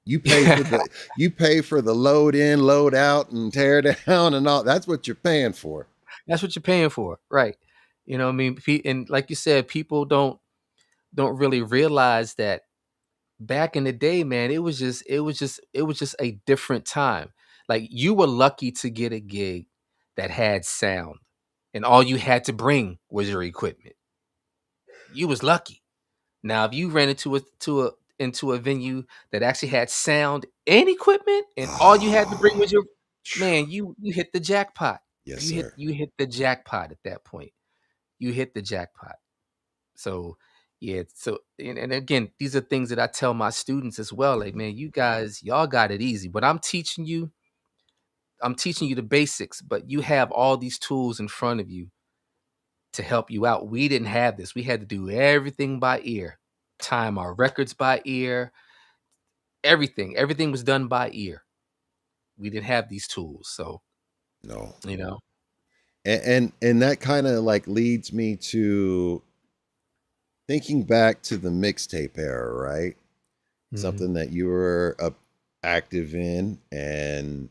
You pay for the load in, load out, and tear down and all. That's what you're paying for. That's what you're paying for, right? You know what I mean? And like you said, people don't really realize that back in the day, man, it was just a different time. Like you were lucky to get a gig that had sound, and all you had to bring was your equipment. You was lucky. Now, if you ran into a venue that actually had sound and equipment, and all you had to bring was your man, you hit the jackpot. Yes, You hit sir. you hit the jackpot at that point. You hit the jackpot. So yeah, so and again, these are things that I tell my students as well. Like, man, you guys, y'all got it easy. But I'm teaching you the basics, but you have all these tools in front of you to help you out. We didn't have this. We had to do everything by ear, time our records by ear, everything. Everything was done by ear. We didn't have these tools. So, No. you know. And that kind of like leads me to thinking back to the mixtape era, right? Mhm. Something that you were active in and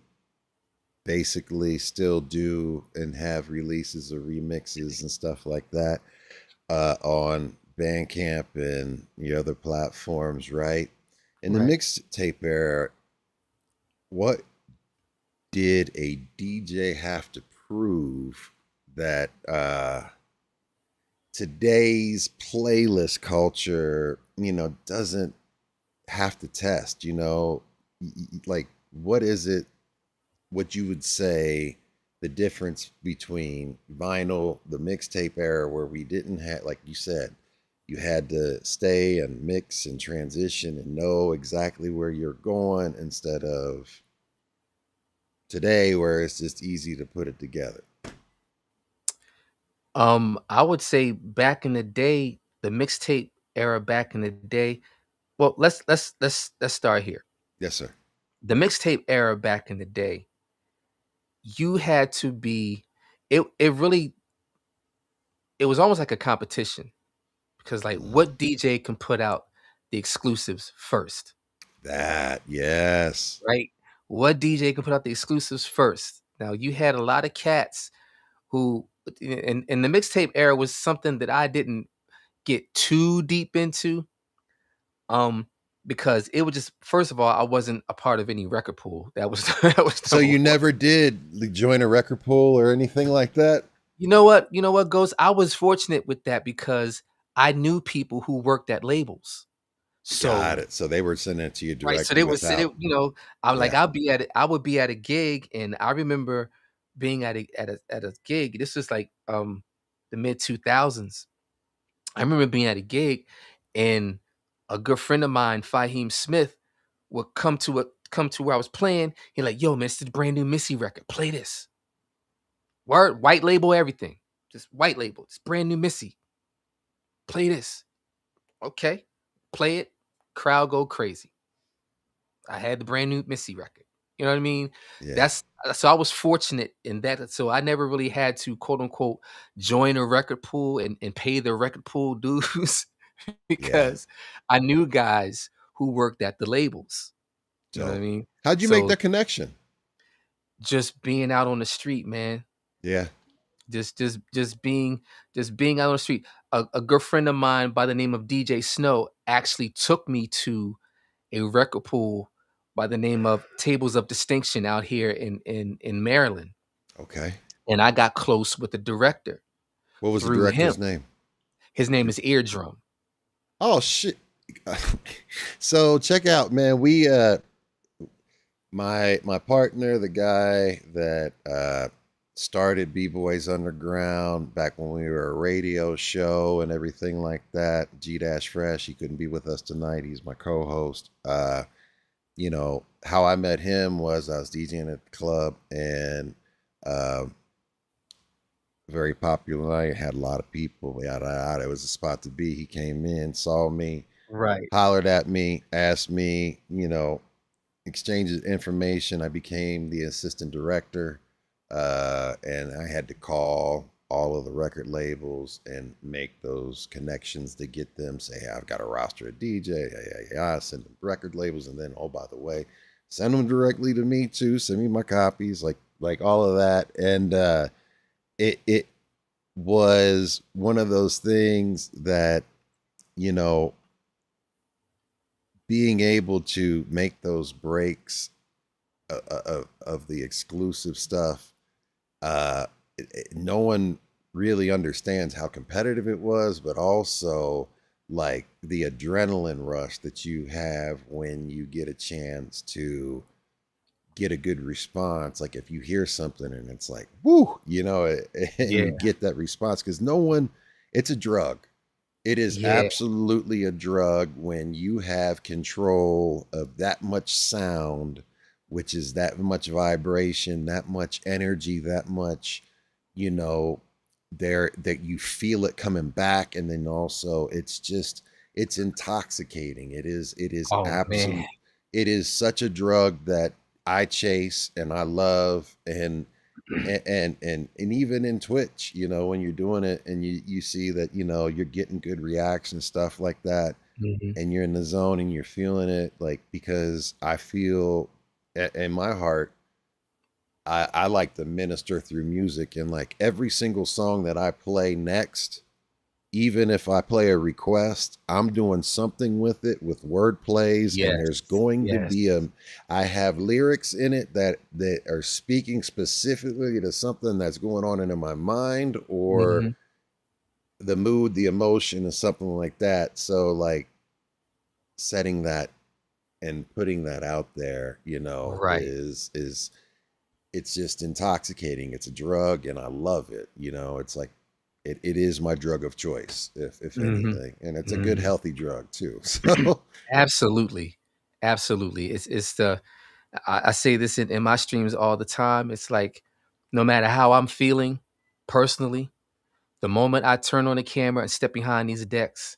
basically still do and have releases or remixes and stuff like that on Bandcamp and the other platforms, right? In the Right. mixtape era, what did a DJ have to prove that today's playlist culture, doesn't have to test, like what is it, what you would say the difference between vinyl, the mixtape era where we didn't have, like you said, you had to stay and mix and transition and know exactly where you're going instead of today where it's just easy to put it together. I would say back in the day, the mixtape era back in the day. Well, let's start here. Yes, sir. The mixtape era back in the day, you had to be it was almost like a competition because like Mm, what DJ can put out the exclusives first, that, yes. right? What DJ can put out the exclusives first. Now you had a lot of cats who and the mixtape era was something that I didn't get too deep into. Um, because it was just first of all, I wasn't a part of any record pool. That was that was So number you one. never did join a record pool or anything like that? You know what? You know what, Ghost? I was fortunate with that because I knew people who worked at labels. Got So it. So they were sending it to you right, so directly they would say, without. I'm like, Yeah. I would be at a gig, and I remember being at a gig. This was like the mid 2000s. I remember being at a gig, and a good friend of mine, Fahim Smith, would come to where I was playing. He like, yo, man, it's the brand new Missy record. Play this. Word, white label, everything. Just white label. It's brand new Missy. Play this. Okay. Play it. Crowd go crazy. I had the brand new Missy record. You know what I mean? Yeah. That's so I was fortunate in that. So I never really had to quote unquote join a record pool and pay the record pool dues Yeah. because I knew guys who worked at the labels. You know what I Dope. mean? How'd you make So that connection? just being out on the street, man. Yeah. Just being out on the street. A good friend of mine by the name of DJ Snow actually took me to a record pool by the name of Tables of Distinction out here in Maryland, Okay. and I got close with the director What was the through him. director's name? His name is Eardrum. Oh shit. So check out, man. We my partner, the guy that started B-Boys Underground back when we were a radio show and everything like that. G Dash Fresh, he couldn't be with us tonight. He's my co-host. how I met him was I was DJing at the club, and uh, very popular night. Had a lot of people. Yada yada. It was a spot to be. He came in, saw me, Right. hollered at me, asked me, exchanged information. I became the assistant director, and I had to call all of the record labels and make those connections to get them. Say, hey, I've got a roster of DJ. Yeah, send them record labels, and then, oh, by the way, send them directly to me too. Send me my copies, like all of that, and it was one of those things that you know being able to make those breaks of the exclusive stuff, uh, no one really understands how competitive it was, but also like the adrenaline rush that you have when you get a chance to get a good response. Like if you hear something and it's like, woo, and you Yeah. get that response because no one, it's a drug. It is Yeah. absolutely a drug when you have control of that much sound, which is that much vibration, that much energy, that much, you know, there that you feel it coming back. And then also it's intoxicating. It is Oh man. absolute, it is such a drug that I chase and I love, and even in Twitch, when you're doing it and you see that, you're getting good reaction stuff like that, Mhm. and you're in the zone and you're feeling it, like, because I feel in my heart, I like to minister through music, and like every single song that I play next, even if I play a request, I'm doing something with it with word plays, and there's Yes. going to Yes. be I have lyrics in it that are speaking specifically to something that's going on in my mind, or Mhm. the mood, the emotion, or something like that. So like setting that and putting that out there, Right. is it's just intoxicating. It's a drug, and I love it. It's like it is my drug of choice, if Mhm. anything, and it's a good Mhm. healthy drug too. So Absolutely. Absolutely. It's the I say this in my streams all the time. It's like no matter how I'm feeling personally, the moment I turn on the camera and step behind these decks,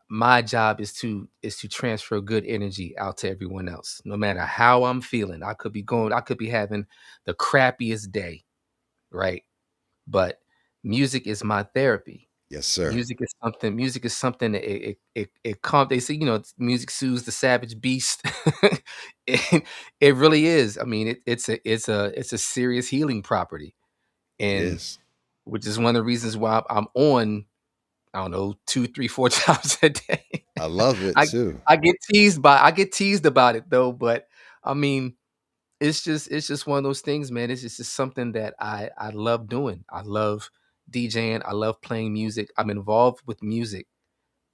my job is to transfer good energy out to everyone else. No matter how I'm feeling, I could be having the crappiest day, right? But music is my therapy. yes, sir. Music is something that it calm they say, music soothes the savage beast. it, it really is. I mean, it's a serious healing property. It And is. which is one of the reasons why I'm on, I don't know, 2, 3, 4 times a day. I love it I too. I get teased about it though, but I mean, it's just one of those things, man. It's just something that I love doing. I love DJing. I love playing music. I'm involved with music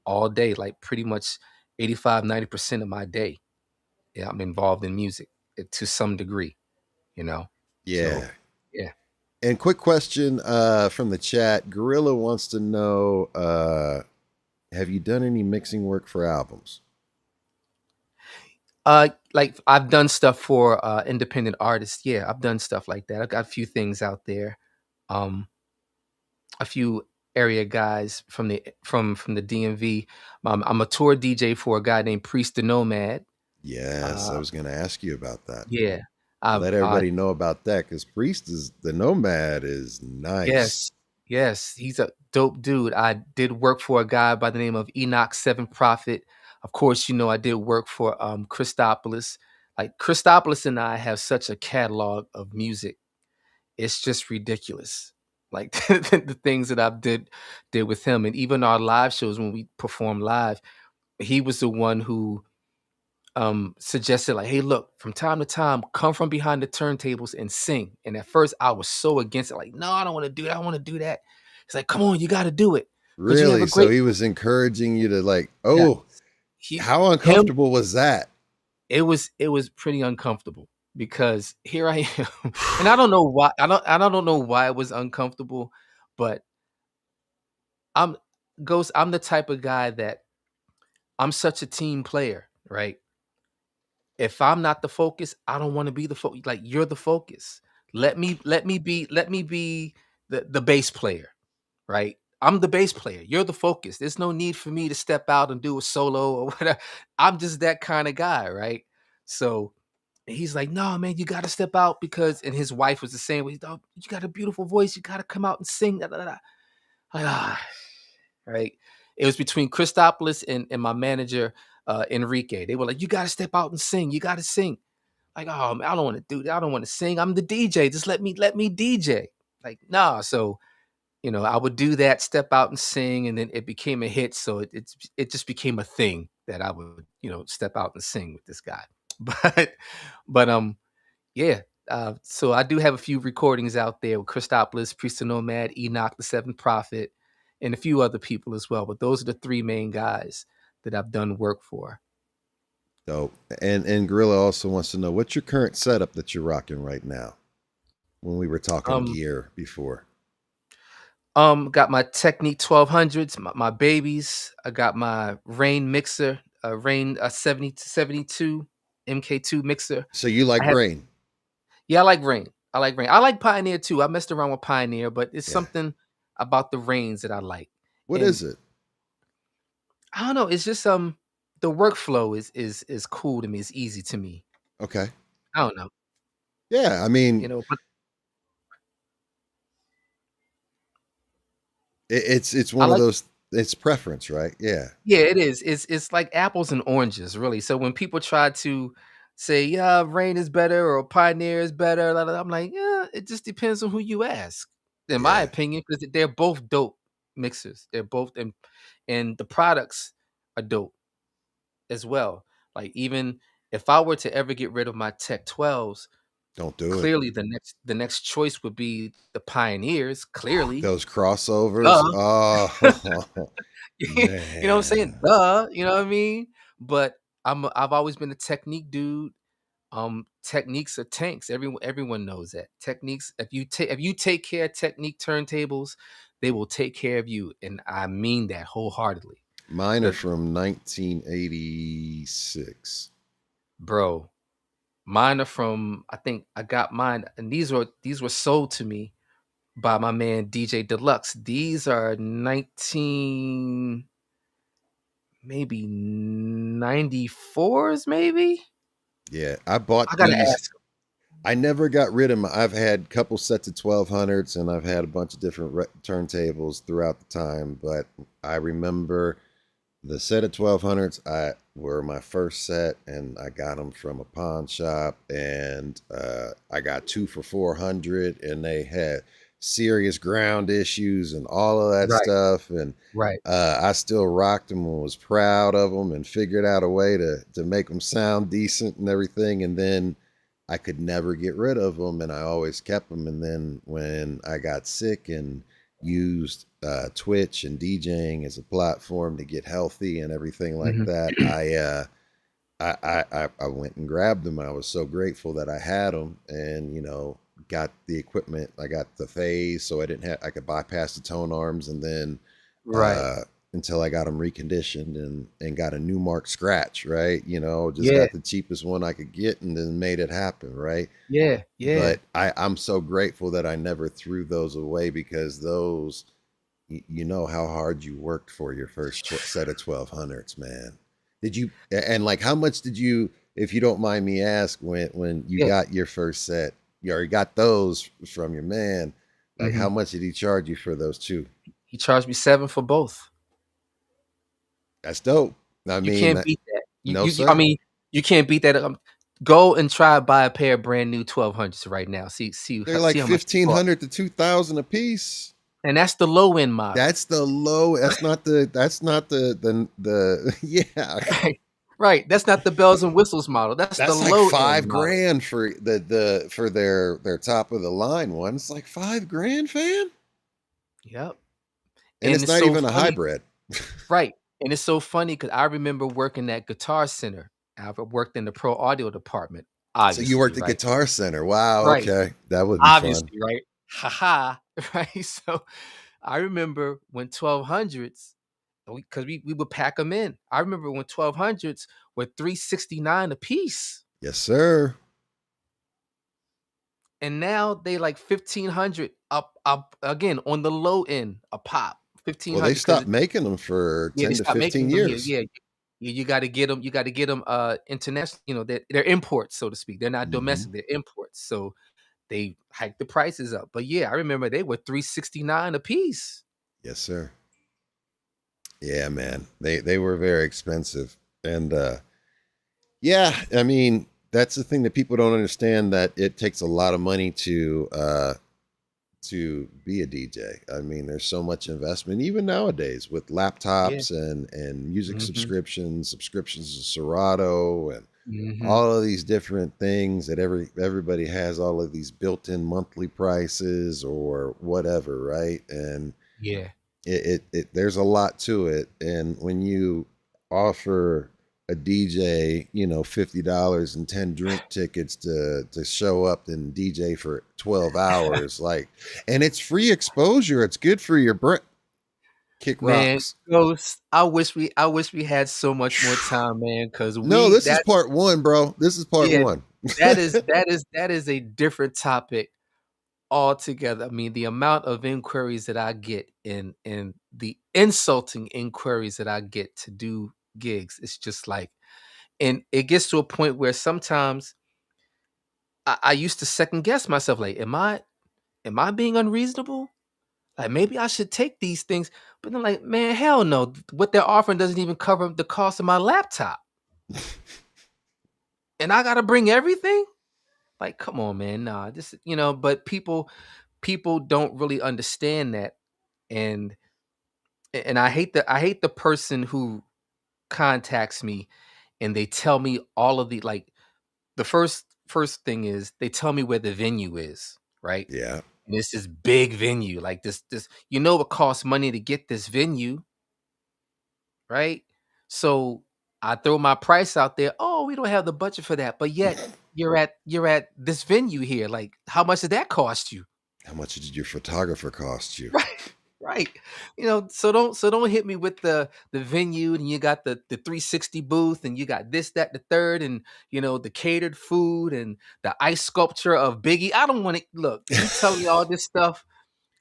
all day, like pretty much 85, 90% of my day. Yeah, I'm involved in music to some degree, you know. So, Yeah. yeah. And quick question from the chat. Gorilla wants to know, have you done any mixing work for albums? Like I've done stuff for independent artists. Yeah, I've done stuff like that. I've got a few things out there. Um, a few area guys from the DMV. I'm a tour DJ for a guy named Priest the Nomad. Yes, I Uh, was going to ask you about that. yeah. I've Let everybody know about that, because Priest is the Nomad is nice. Yes, yes, he's a dope dude. I did work for a guy by the name of Enoch Seven Prophet. Of course, I did work for Christopoulos. Like Christopoulos and I have such a catalog of music. It's just ridiculous. Like the things that I did with him, and even our live shows when we perform live, he was the one who suggested like, hey, look, from time to time, come from behind the turntables and sing. And at first I was so against it, like, no, I don't want to do that. I want to do that. It's like, come on, you got to do it because you have Really? a So great. he was encouraging you to like, Yeah, oh, he how him. uncomfortable was that? It was pretty uncomfortable because here I am, and I don't know why. I don't know why it was uncomfortable, but I'm Ghost. I'm the type of guy that I'm such a team player, right? If I'm not the focus, I don't want to be the focus. Like, you're the focus. Let me be the bass player, right? I'm the bass player. You're the focus. There's no need for me to step out and do a solo or whatever. I'm just that kind of guy, right? So he's like, no, man, you got to step out because, and his wife was the same way. Oh, you got a beautiful voice. You got to come out and sing. Da, da, da, da." Like, right. It was between Christopoulos and my manager, Enrique. They were like, you got to step out and sing. You got to sing. Like, oh, man, I don't want to do that. I don't want to sing. I'm the DJ. Just let me DJ. Like, nah. So, I would do that, step out and sing, and then it became a hit. So it just became a thing that I would, step out and sing with this guy. But yeah. So I do have a few recordings out there with Christopoulos, Priest of Nomad, Enoch, the Seventh Prophet, and a few other people as well. But those are the three main guys that I've done work for. Dope. And Gorilla also wants to know what's your current setup that you're rocking right now. When we were talking Um, gear before. got my Technique 1200s, my babies. I got my Rain mixer, Rain 70 to 72 MK2 mixer. So you like I have, Rain? yeah, I like Rain. I like Rain. I like Pioneer too. I messed around with Pioneer, but it's Yeah. something about the Rains that I like. What And is it? I don't know. It's just the workflow is cool to me. It's easy to me. Okay. I don't know. Yeah, I mean, But it's I one of like. those. It's preference, right? Yeah. Yeah, it is. It's like apples and oranges, really. So when people try to say, yeah, Rain is better or Pioneer is better, la, la, la, I'm like, yeah, it just depends on who you ask. In my Yeah. opinion, because they're both dope mixers. They're both and the products are dope as well. Like, even if I were to ever get rid of my Tech 12s, Don't do it. clearly the next choice would be the Pioneers, clearly. Those crossovers. Duh. Oh You know what I'm saying? man. Duh, you know what I mean? But I've always been a technique dude. Techniques are tanks. Everyone knows that. Techniques, if you take care of technique turntables, they will take care of you. And I mean that wholeheartely. Mine are The from 1986. Bro, mine are from, I think I got mine, and these were sold to me by my man DJ Deluxe. These are 19 maybe 94s, maybe. Yeah, I bought I gotta these. ask. I never got rid of my. I've had a couple sets of 1200s, and I've had a bunch of different turntables throughout the time. But I remember the set of 1200s. I were my first set, and I got them from a pawn shop, and I got two for 400, and they had serious ground issues and all of that Right, stuff. And right. I still rocked them and was proud of them, and figured out a way to make them sound decent and everything. And then I could never get rid of them, and I always kept them. And then when I got sick and used Twitch and DJing as a platform to get healthy and everything like Mhm. that, I went and grabbed them. I was so grateful that I had them, and got the equipment. I got the phase, so I could bypass the tone arms, and then Right. uh, until I got them reconditioned and got a new Mark Scratch, right? Just Yeah, got the cheapest one I could get, and then made it happen, right? yeah, yeah. But I'm so grateful that I never threw those away, because those, you know how hard you worked for your first set of 1200s, man. Did you, and like, how much did you, if you don't mind me ask, when you Yeah. got your first set, you already got those from your man, like, how Mhm. much did he charge you for those two? He charged me 7 for both. That's dope. I You mean, can't beat that. You no, you I sir. mean, you can't beat that. Go and try buy a pair of brand new 1200s right now. They're See like how much they cost. 1,500 to 2,000 a piece. And that's the low end model. That's the low. That's not the yeah. Right. Right. That's not the bells and whistles model. That's the That's like low end five model. grand for for their top of the line one. It's like 5 grand, fam. Yep. And And it's it's not so even a funny. hybrid. Right. And it's so funny because I remember working at Guitar Center. I worked in the pro audio department, So you obviously, worked at right? Guitar Center. Wow, Right. okay. That would be fun. Obviously, right? Haha. Right. So I remember when 1200s, because we would pack them in. I remember when 1200s were 369 a piece. Yes, sir. And now they like 1,500 up again on the low end a pop, Well, they 1,500 because stopped making them for yeah, they 10 to stopped 15 making them here. years. Yeah, you got to get them. You got to get them international. You know, they're imports, so to speak. They're not Hmm. domestic. They're imports. So they hiked the prices up. But yeah, I remember they were 369 a piece. Yes, sir. Yeah, man. They were very expensive. And yeah, I mean, that's the thing that people don't understand, that it takes a lot of money to be a DJ. I mean, there's so much investment even nowadays with Yeah. laptops and music Hmm. subscriptions to Serato and Hmm. all of these different things that everybody has all of these built-in monthly prices or whatever, right? And Yeah. it there's a lot to it. And when you offer a DJ, $50 and 10 drink tickets to show up and DJ for 12 hours, like, and it's free exposure. It's good for your brain. Kick Man, rocks. Ghost, I wish we had so much more time, man, because No, we this is that part one, bro. This is part yeah, one. that is a different topic altogether. I mean, the amount of inquiries that I get and the insulting inquiries that I get to do gigs, it's just like, and it gets to a point where sometimes I used to second guess myself, like, am I being unreasonable? Like maybe I should take these things, but then like, man, hell no. What they're offering doesn't even cover the cost of my laptop. And I gotta bring everything? Like, come on, man. Nah, this, but people don't really understand that. And and I hate the person who contacts me and they tell me all of the like the first thing is they tell me where the venue is, right? Yeah. And it's this big venue, like this, it costs money to get this venue, right? So I throw my price out there. Oh, we don't have the budget for that, but yet you're at this venue here. Like, how much did that cost you? How much did your photographer cost you? Right, right. So don't hit me with the venue and you got the 360 booth and you got this, that, the third, and the catered food and the ice sculpture of Biggie. I don't want to look. You tell me all this stuff.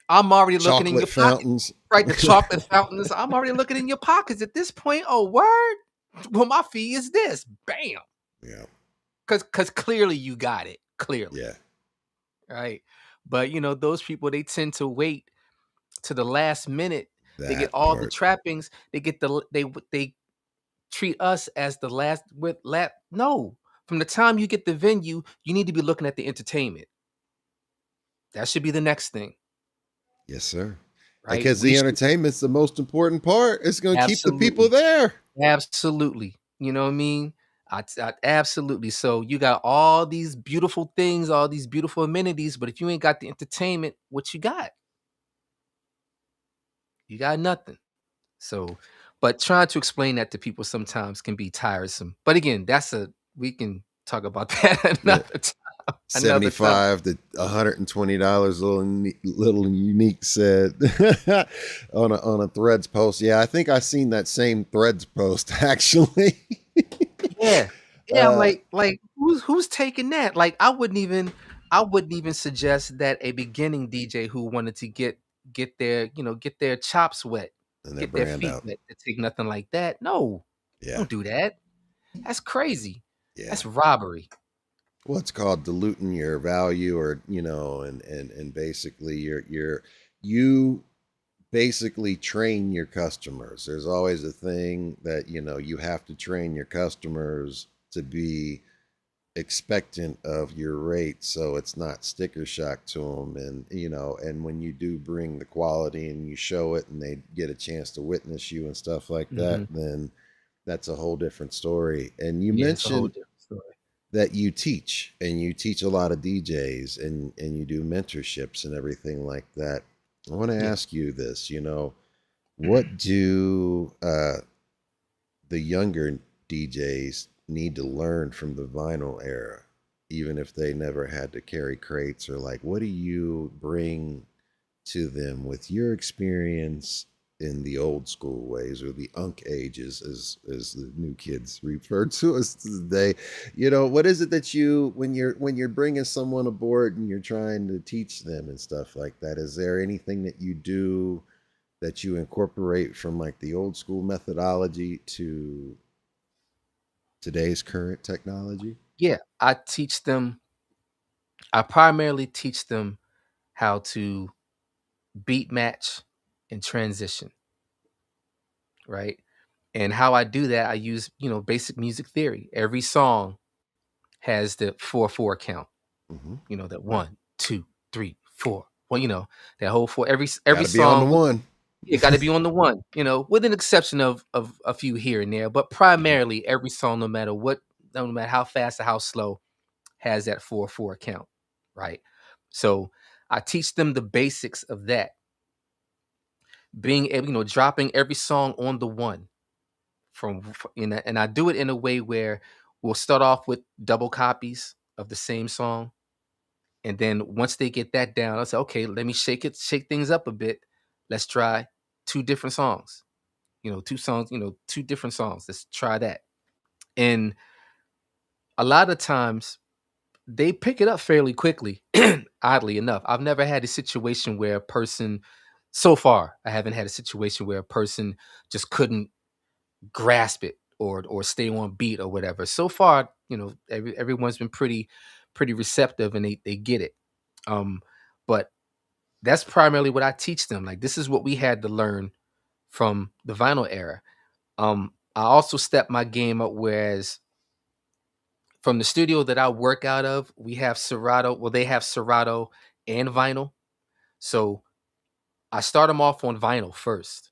I'm already looking in Chocolate your pocket. fountains. Right, the chocolate fountains. I'm already looking in your pockets at this point. Oh, word. Well, my fee is this. Bam. Yeah. Cause clearly you got it. Clearly. Yeah. Right. But those people, they tend to wait to the last minute. They get That all the part. trappings. They get they treat us as the last with lap. No. From the time you get the venue, you need to be looking at the entertainment. That should be the next thing. Yes, sir. Right. Because We the should entertainment's the most important part. It's going to keep the people absolutely. there. Absolutely. You know what I mean? Absolutely. So you got all these beautiful things, all these beautiful amenities, but if you ain't got the entertainment, what you got? You got nothing. So, but trying to explain that to people sometimes can be tiresome. But again, we can talk about that Yeah. another time. Another time. 75 to $120, little unique said on a Threads post. Yeah, I think I seen that same Threads post actually. Yeah. Yeah, I'm uh like who's taking that? Like I wouldn't even suggest that a beginning DJ who wanted to get their chops wet, and their get their brand feet out. wet to take nothing like that. No. Yeah. Don't do that. That's crazy. Yeah. That's robbery. What's called diluting your value, or and basically you basically train your customers. There's always a thing that you have to train your customers to be expectant of your rate, so it's not sticker shock to them. And and when you do bring the quality and you show it and they get a chance to witness you and stuff like that, Mhm. then that's a whole different story. And you Yeah, it's a whole mentioned different story. that you teach, and you teach a lot of DJs, and you do mentorships and everything like that. I want to Yeah. ask you this, what do the younger DJs need to learn from the vinyl era, even if they never had to carry crates? Or like, what do you bring to them with your experience in the old school ways, or the unk ages, as the new kids refer to us today. What is it that you, when you're bringing someone aboard and you're trying to teach them and stuff like that, is there anything that you do that you incorporate from like the old school methodology to today's current technology? Yeah, I primarily teach them how to beat match and transition, right? And how I do that, I use, basic music theory. Every song has the 4/4 count. Hmm. That 1, 2, 3, 4. Well, that whole four. Every Got to be on the song, one. you got to be on the one. With an exception of a few here and there, but Mhm. primarily every song, no matter how fast or how slow, has that 4/4 count, right? So I teach them the basics of that, being able, dropping every song on the one and I do it in a way where we'll start off with double copies of the same song. And then once they get that down, I'll say, okay, let me shake things up a bit. Let's try two different songs. Two songs, two different songs. Let's try that. And a lot of times they pick it up fairly quickly, oddly enough. I've never had a situation where a person, so far, I haven't had a situation where a person just couldn't grasp it or stay on beat or whatever. So far, everyone's been pretty receptive and they get it. Um, but that's primarily what I teach them. Like this is what we had to learn from the vinyl era. I also step my game up, whereas from the studio that I work out of, we have Serato. Well, they have Serato and vinyl. So I start them off on vinyl first,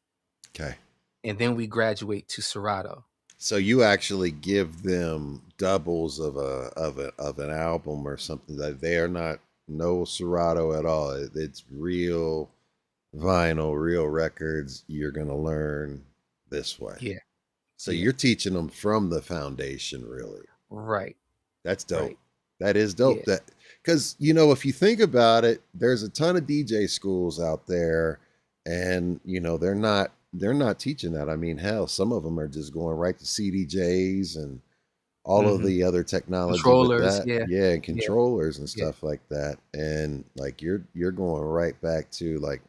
Okay. and then we graduate to Serato. So you actually give them doubles of an album or something, that they are not no Serato at all. It's real vinyl, real records. You're gonna learn this way. Yeah, So yeah, you're teaching them from the foundation, really. right, That's dope. right. That is Yeah, dope. That, because if you think about it, there's a ton of DJ schools out there, and they're not teaching that. I mean, hell, some of them are just going right to CDJs and all of hmm the other technology with controllers. that. Yeah, Yeah, and yeah, controllers and yeah, stuff like that. And like you're going right back to like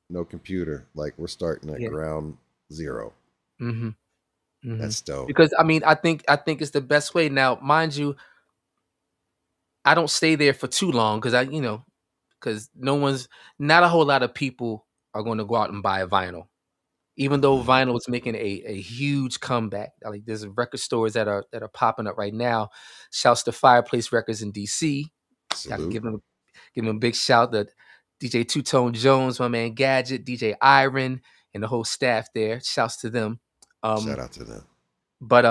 no computer. Like we're starting at yeah. ground zero. hmm hmm That's dope. Because I mean, I think it's the best way. Now, mind you, I don't stay there for too long because because not a whole lot of people are going to go out and buy a vinyl, even though Mhm. vinyl is making a huge comeback. Like there's record stores that are popping up right now. Shouts to Fireplace Records in DC. Got to Salute. give them a big shout to DJ Two Tone Jones, my man Gadget, DJ Iron, and the whole staff there. Shouts to them. Shout Um, out to them. but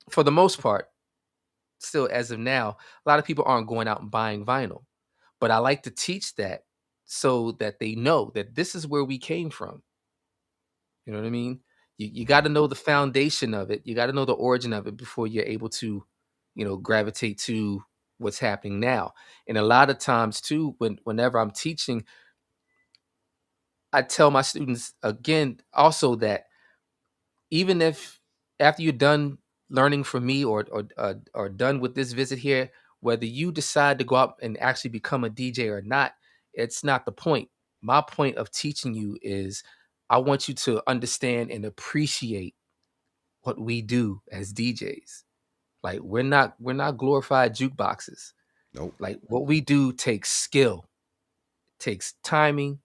for the most part, still as of now, a lot of people aren't going out and buying vinyl. But I like to teach that so that they know that this is where we came from. You know what I mean? You got Mhm. to know the foundation of it. You got to know the origin of it before you're able to, gravitate to what's happening now. And a lot of times too, whenever I'm teaching, I tell my students again also that even if after you're done learning from me or done with this visit here, whether you decide to go out and actually become a DJ or not, it's not the point. My point of teaching you is I want you to understand and appreciate what we do as DJs. Like we're not glorified jukeboxes. Nope. Like what we do takes skill, takes timing,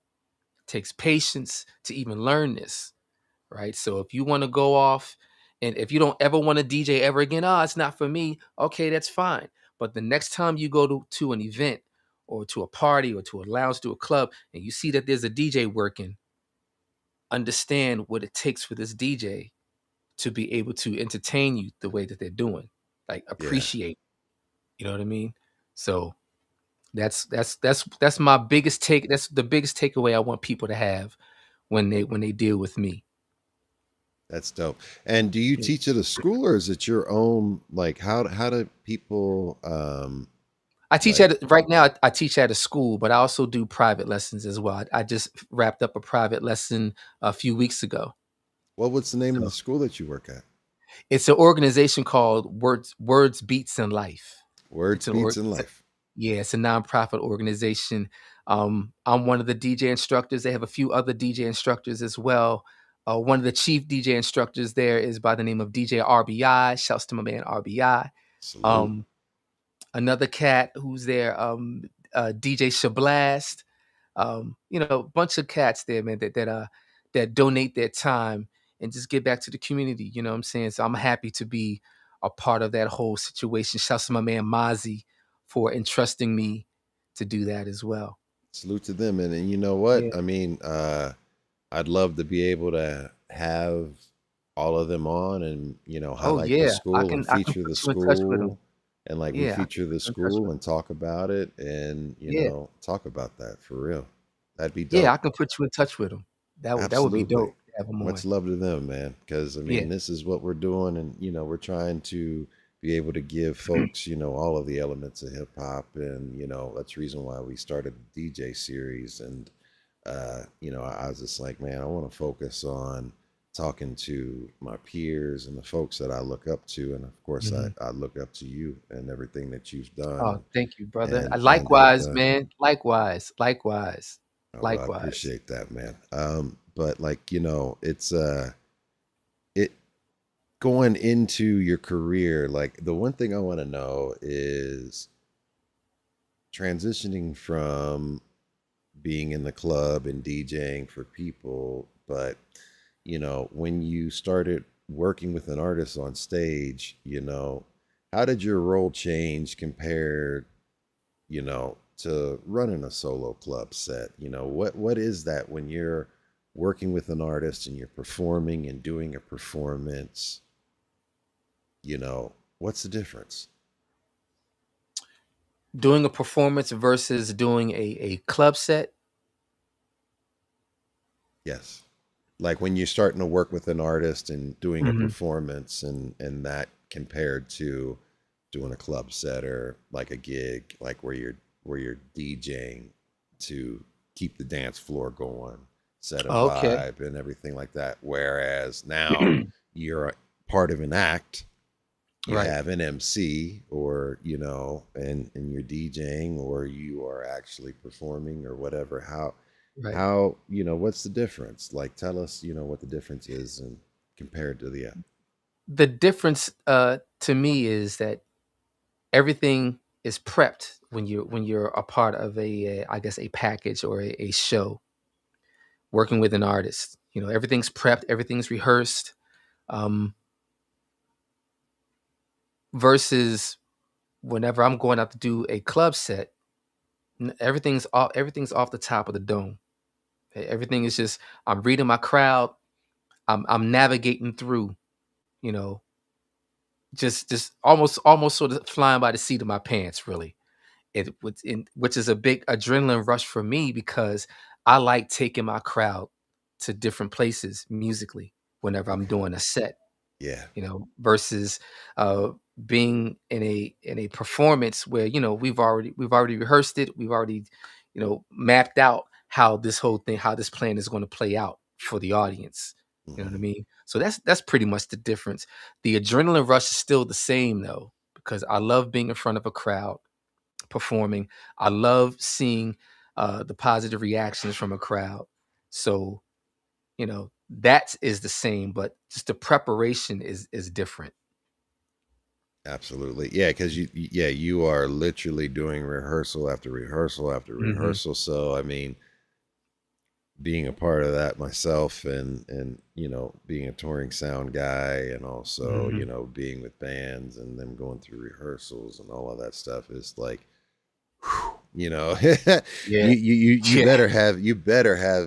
takes patience to even learn this, right? So if you want to go off and if you don't ever want to DJ ever again, it's not for me. Okay, that's fine. But the next time you go to an event or to a party or to a lounge, to a club, and you see that there's a DJ working, understand what it takes for this DJ to be able to entertain you the way that they're doing. Like Yeah. appreciate, you know what I mean? So that's my biggest take. That's the biggest takeaway I want people to have when they deal with me. That's dope. And do you teach at a school, or is it your own? Like, how do people? I teach Like, at right now. I teach at a school, but I also do private lessons as well. I just wrapped up a private lesson a few weeks ago. what's the name of the So school that you work at? it's an organization called Words Beats in Life. Words It's an Beats org. in Life. Yeah, it's a nonprofit organization. I'm one of the DJ instructors. They have a few other DJ instructors as well. One of the chief DJ instructors there is by the name of DJ RBI. Shouts to my man RBI. Salute. Um, Another cat who's there, DJ Shablast. A bunch of cats there, man, that donate their time and just give back to the community. You know what I'm saying? So I'm happy to be a part of that whole situation. Shouts to my man Mozzie for entrusting me to do that as well. Salute to them. And you know what? Yeah. I mean, I'd love to be able to have all of them on and, Oh highlight the yeah. I school can and I can feature put the you in touch with them. school. And like we Yeah, I can feature put the you in touch school with and talk about it and, them. Yeah. talk about that for real. That'd be Yeah, dope. I can put you in touch with them. That would be Absolutely. dope to have them Much on. love to them, man. Because, I Yeah. mean, this is what we're doing. And, we're trying to be able to give folks, all of the elements of hip hop. And, that's the reason why we started the DJ series. And, I was just like, man, I want to focus on talking to my peers and the folks that I look up to. And of course, Mhm. I look up to you and everything that you've done Oh, thank you, brother. and have Likewise, done. man. Likewise. Likewise. Oh, well, I Likewise. appreciate that, man. But like, it's it going into your career, like the one thing I want to know is transitioning from being in the club and DJing for people, but when you started working with an artist on stage, how did your role change compared, to running a solo club set? What is that when you're working with an artist and you're performing and doing a performance, what's the difference? Doing a performance versus doing a club set. Yes. Like when you're starting to work with an artist and doing a Mhm. performance and that compared to doing a club set or like a gig, like where you're DJing to keep the dance floor going, set a Oh, okay. vibe and everything like that. Whereas now you're a part of an act, you Right. have an MC or, and you're DJing or you are actually performing or whatever. Right. How, what's the difference? Like tell us, what the difference is and compared to the The difference to me is that everything is prepped when you're a part of I guess a package or a show working with an artist. Everything's prepped, everything's rehearsed. Um, versus whenever I'm going out to do a club set, everything's off the top of the dome. Everything is just I'm reading my crowd. I'm navigating through. You know, just almost sort of flying by the seat of my pants. Really, which is a big adrenaline rush for me because I like taking my crowd to different places musically whenever I'm Okay. doing a set. Yeah. Versus uh, being in a performance where we've already rehearsed it, we've already mapped out how this plan is going to play out for the audience. You know what I Hmm. mean? So that's pretty much the difference. The adrenaline rush is still the same though, because I love being in front of a crowd performing. I love seeing the positive reactions from a crowd. So that is the same, but just the preparation is different. Absolutely. Yeah, because you are literally doing rehearsal after rehearsal after Hmm. rehearsal. So I mean, being a part of that myself and being a touring sound guy and also Hmm. being with bands and them going through rehearsals and all of that stuff is like Yeah, you yeah. better have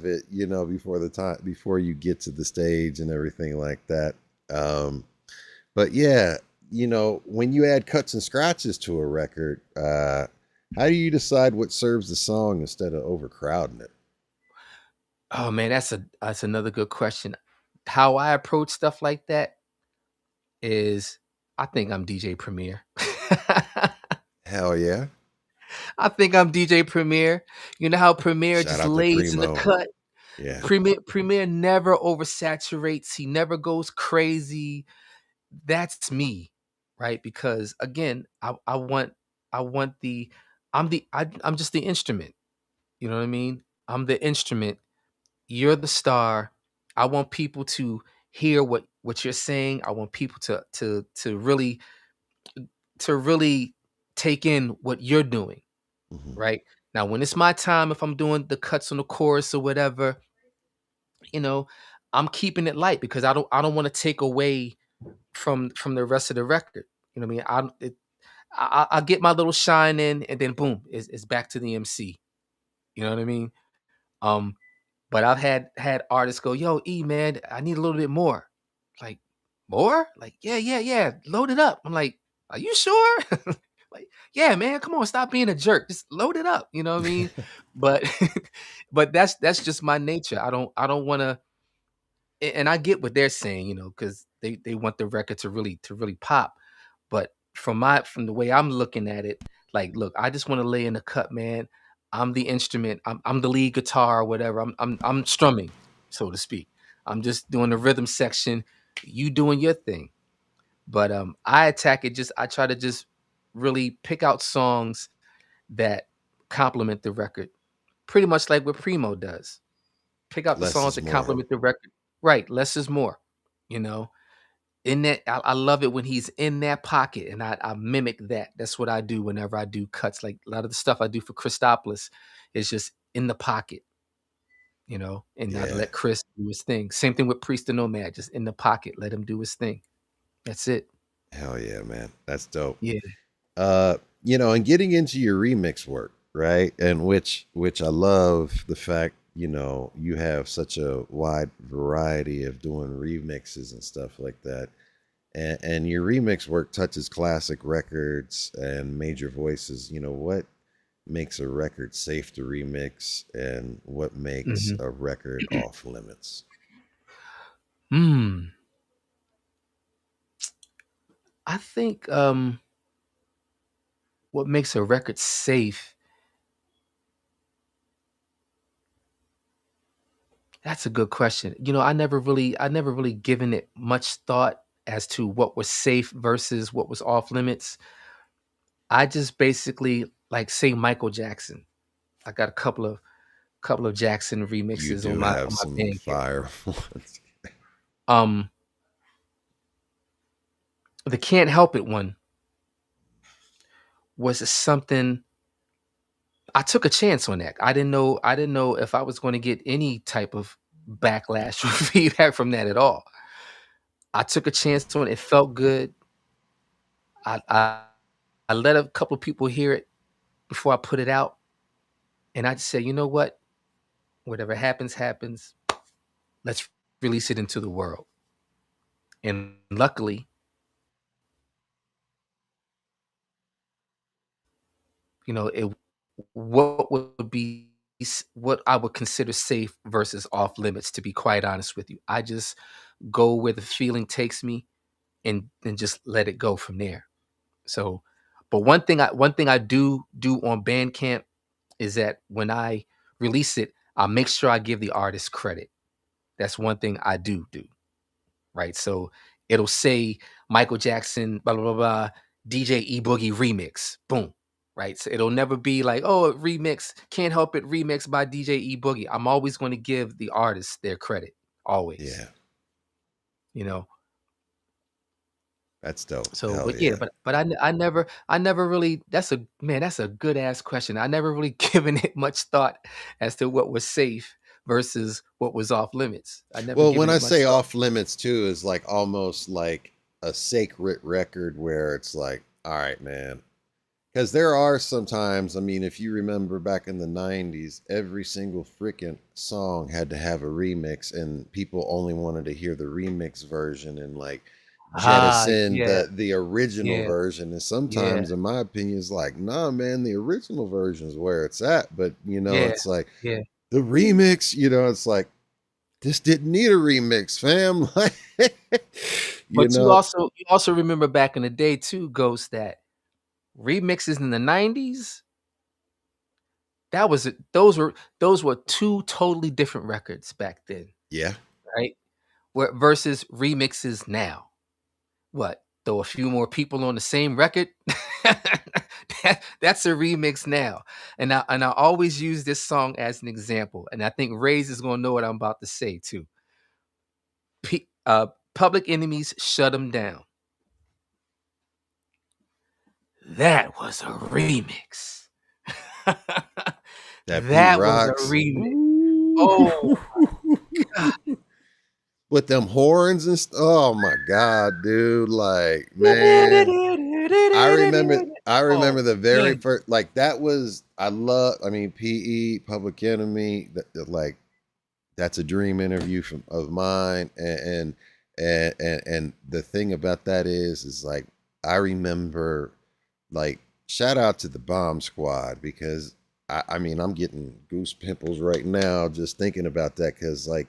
it before the time before you get to the stage and everything like that. um but yeah, when you add cuts and scratches to a record, how do you decide what serves the song instead of overcrowding it? Oh man, that's another good question. How I approach stuff like that is, I think I'm DJ Premier. Hell yeah. I think I'm DJ Premier. You know how Premier Shout just out to lays in the Primo. cut. Yeah. Premier never oversaturates. He never goes crazy. That's me, right? Because again, I want the I'm just the instrument. You know what I mean? I'm the instrument. You're the star. I want people to hear what you're saying. I want people to really take in what you're doing, Hmm. right? Now, when it's my time, if I'm doing the cuts on the chorus or whatever, you know, I'm keeping it light because I don't want to take away from the rest of the record. You know what I mean? I get my little shine in, and then boom, it's back to the MC. You know what I mean? Um, but I've had artists go, "Yo, E man, I need a little bit more." Like, more? Like, yeah, load it up. I'm like, are you sure? Like, yeah, man, come on, stop being a jerk. Just load it up. You know what I mean? But but that's just my nature. I don't want to, and I get what they're saying, because they want the record to really pop. But from the way I'm looking at it, like, look, I just want to lay in the cut, man. I'm the instrument. I'm the lead guitar or whatever. I'm strumming, so to speak. I'm just doing the rhythm section. You doing your thing. But I attack it. Just I try to just really pick out songs that complement the record, pretty much like what Primo does. Pick out the Less songs is that more. complement the record. Right, less is more. You know, in that I love it when he's in that pocket, and I mimic that. That's what I do whenever I do cuts. Like a lot of the stuff I do for Christopoulos is just in the pocket, and I Yeah. let Chris do his thing. Same thing with Priest and Nomad, just in the pocket, let him do his thing. That's it. Hell yeah, man. That's dope. Yeah. And getting into your remix work, right? And which I love the fact, you have such a wide variety of doing remixes and stuff like that. And your remix work touches classic records and major voices. What makes a record safe to remix and what makes Hmm. a record off limits? Hmm. I think what makes a record safe. That's a good question. I never really given it much thought as to what was safe versus what was off limits. I just basically like say Michael Jackson. I got a couple of Jackson You remixes on do my have on my some Bandcamp. fire ones. Um, the Can't Help It one was something I took a chance on that. I didn't know if I was going to get any type of backlash or feedback from that at all. I took a chance on it. It felt good. I I let a couple of people hear it before I put it out, and I just said, you know what? Whatever happens, happens. Let's release it into the world. And luckily, it what would be what I would consider safe versus off limits. To be quite honest with you, I just go where the feeling takes me, and just let it go from there. So, but one thing I do on Bandcamp is that when I release it, I make sure I give the artist credit. That's one thing I do, right? So it'll say Michael Jackson, blah blah blah, blah DJ E-Boogie remix, boom, right? So it'll never be like, oh, remix, can't help it, remix by DJ E-Boogie. I'm always going to give the artist their credit, always, Yeah, you know. that's dope. So, Hell but yeah, yeah. but I never really. That's a good ass question. I never really given it much thought as to what was safe versus what was off limits. I never Well, when given I it much say thought. off limits too, is like almost like a sacred record where it's like, all right, man. Because there are sometimes, I mean, if you remember back in the 90s, every single freaking song had to have a remix, and people only wanted to hear the remix version and like Ah, jettison yeah, the original yeah, version. And yeah, sometimes, in my opinion, it's like, nah, man, the original version is where it's at. But, yeah, it's like yeah. the remix, it's like, this didn't need a remix, fam. Like, you But you know, also you also remember back in the day too, Ghost, that remixes in the '90s. that was it. Those were two totally different records back then, Yeah. right? Versus remixes now. What? Throw a few more people on the same record? That's a remix now. And I always use this song as an example. And I think Ray's is gonna know what I'm about to say too. Public Enemies Shut 'Em Down. That was a remix. That Pete That was a Rocks. remix. Oh Ooh. my With them horns and oh my god, dude! Like, man, I Oh, remember the very man. first, like, that was, I love, I mean, PE, Public Enemy, like, that's a dream interview of mine, and the thing about that is like, I remember, like, shout out to the Bomb Squad, because I mean, I'm getting goose pimples right now just thinking about that, because like,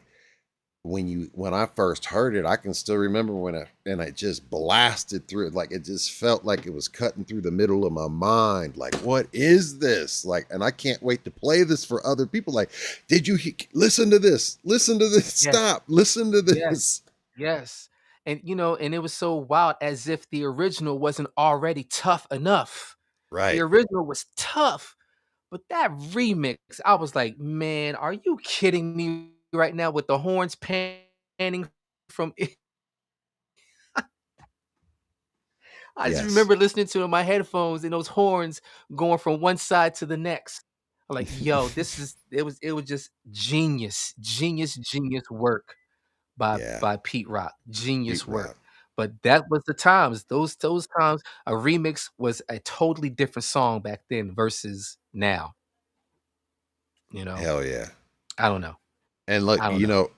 when I first heard it, I can still remember when it just blasted through it. Like, it just felt like it was cutting through the middle of my mind. Like, what is this? Like, and I can't wait to play this for other people. Like, did you listen to this? Listen to this. Yes, Stop. Listen to yes, this. yes. And and it was so wild, as if the original wasn't already tough enough. The Right. original was tough, but that remix, I was like, "Man, are you kidding me right now with the horns panning from it?" I just Yes. remember listening to it in my headphones and those horns going from one side to the next. I'm like, "Yo, this is it was just genius, genius, genius work by Yeah. by Pete Rock. Pete Genius work." Rock. But that was the times. Those times, a remix was a totally different song back then versus now, you know? Hell yeah. I don't know. And look, I don't know.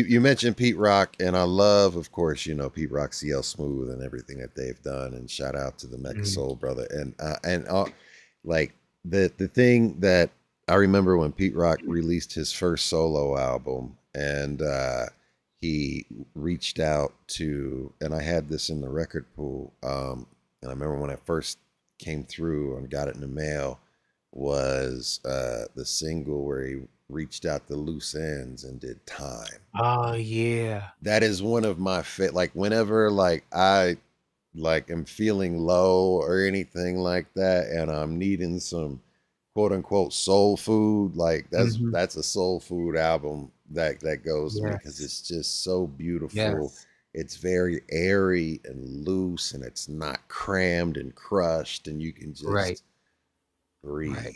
you mentioned Pete Rock, and I love, of course, Pete Rock, CL Smooth, and everything that they've done. And shout out to the Mecha Mhm. Soul brother. And like, the thing that I remember when Pete Rock released his first solo album, and he reached out to, and I had this in the record pool, and I remember when I first came through and got it in the mail, was the single where he reached out to Loose Ends and did Time. Oh, yeah. That is one of my like, whenever, like, I, like, am feeling low or anything like that, and I'm needing some quote unquote soul food, like, Mhm. that's a soul food album that goes to me, because Yes. it's just so beautiful. Yes. It's very airy and loose, and it's not crammed and crushed, and you can Right. just Right. breathe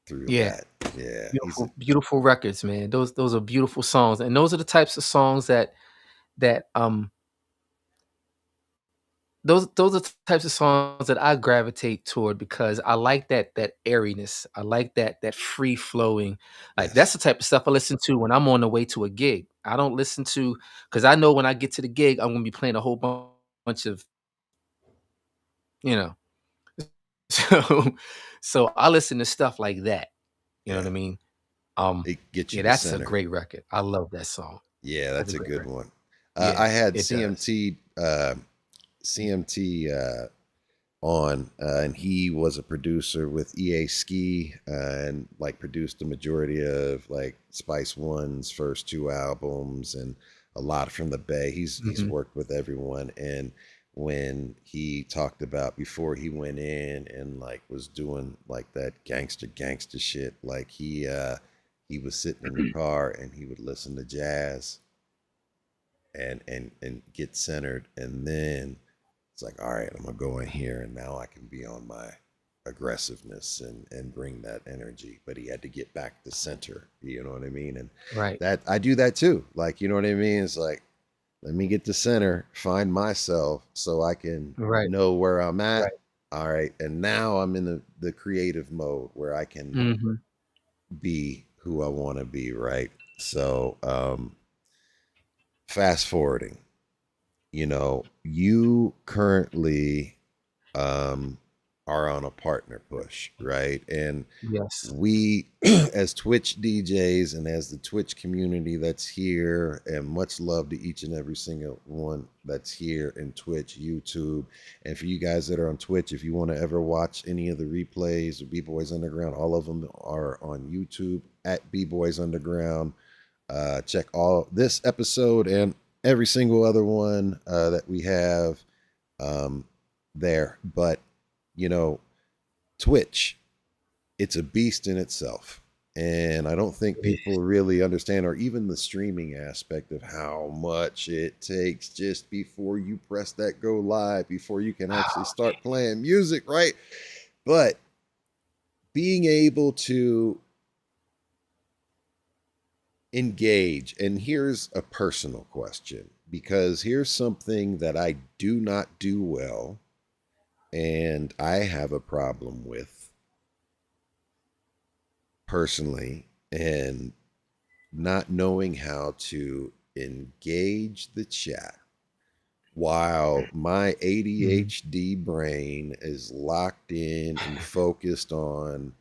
through Yeah. that. Yeah, Beautiful, beautiful records, man. Those are beautiful songs, and those are the types of songs that those are the types of songs that I gravitate toward, because I like that airiness. I like that free flowing. Like, that's yes, the type of stuff I listen to when I'm on the way to a gig. I don't listen to, because I know when I get to the gig, I'm gonna be playing a whole bunch of, you know. So so I listen to stuff like that. You know what yeah. I mean? Um, It gets you yeah, to that's a center. great record. I love that song. Yeah, That's a that's a great good record. one. Yeah, I had it does. CMT on, and he was a producer with EA Ski, and like produced the majority of like Spice One's first two albums, and a lot from the Bay. He's Mhm. worked with everyone, and when he talked about before he went in and like was doing like that gangster shit, like, he was sitting in the car and he would listen to jazz and get centered, and then it's like, all right, I'm gonna go in here and now I can be on my aggressiveness and bring that energy. But he had to get back to center, you know what I mean? And Right. that, I do that too, like, you know what I mean? It's like, let me get to center, find myself so I can Right. know where I'm at. Right. All right, and now I'm in the creative mode where I can Mhm. be who I want to be, right? So fast forwarding, you currently, um are on a partner push, right? And Yes. we, as Twitch DJs and as the Twitch community that's here, and much love to each and every single one that's here in Twitch, YouTube. And for you guys that are on Twitch, if you want to ever watch any of the replays of B-Boys Underground, all of them are on YouTube at B-Boys Underground. Check all this episode and every single other one that we have there. But, you know, Twitch, it's a beast in itself. And I don't think people really understand, or even the streaming aspect of how much it takes just before you press that go live, before you can actually start playing music, right? But being able to engage, and here's a personal question, because here's something that I do not do well, and I have a problem with personally, and not knowing how to engage the chat while my ADHD brain is locked in and focused on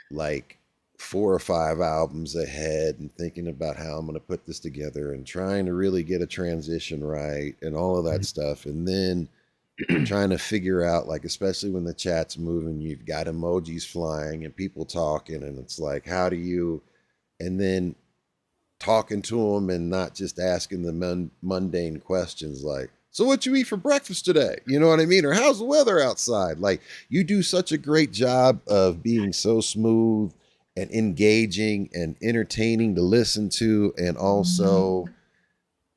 like 4 or 5 albums ahead and thinking about how I'm going to put this together and trying to really get a transition right and all of that stuff. And then trying to figure out, like, especially when the chat's moving, you've got emojis flying and people talking, and it's like, how do you, and then talking to them and not just asking the mundane questions like, so what you eat for breakfast today? You know what I mean? Or how's the weather outside? Like, you do such a great job of being so smooth and engaging and entertaining to listen to, and also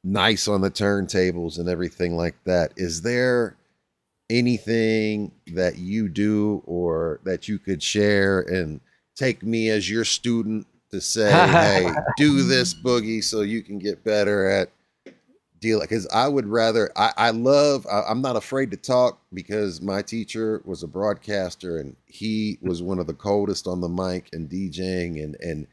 nice on the turntables and everything like that. Is there anything that you do or that you could share and take me as your student to say, hey, do this, Boogie, so you can get better at dealing? Because I would rather, I'm not afraid to talk, because my teacher was a broadcaster and he was one of the coldest on the mic and DJing and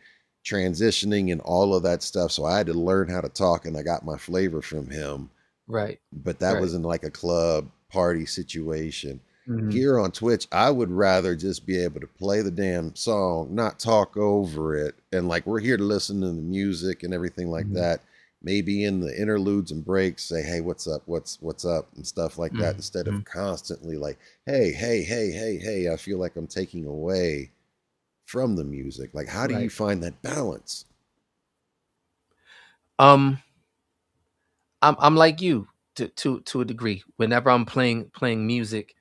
transitioning and all of that stuff. So I had to learn how to talk, and I got my flavor from him. Right. But that Right. wasn't like a club party situation. Mhm. Here on Twitch, I would rather just be able to play the damn song, not talk over it. And like, we're here to listen to the music and everything like that. Maybe in the interludes and breaks, say, hey, what's up? What's up? And stuff like that, instead of constantly like, hey, I feel like I'm taking away from the music. Like, how do you find that balance? I'm like you to a degree. Whenever I'm playing music,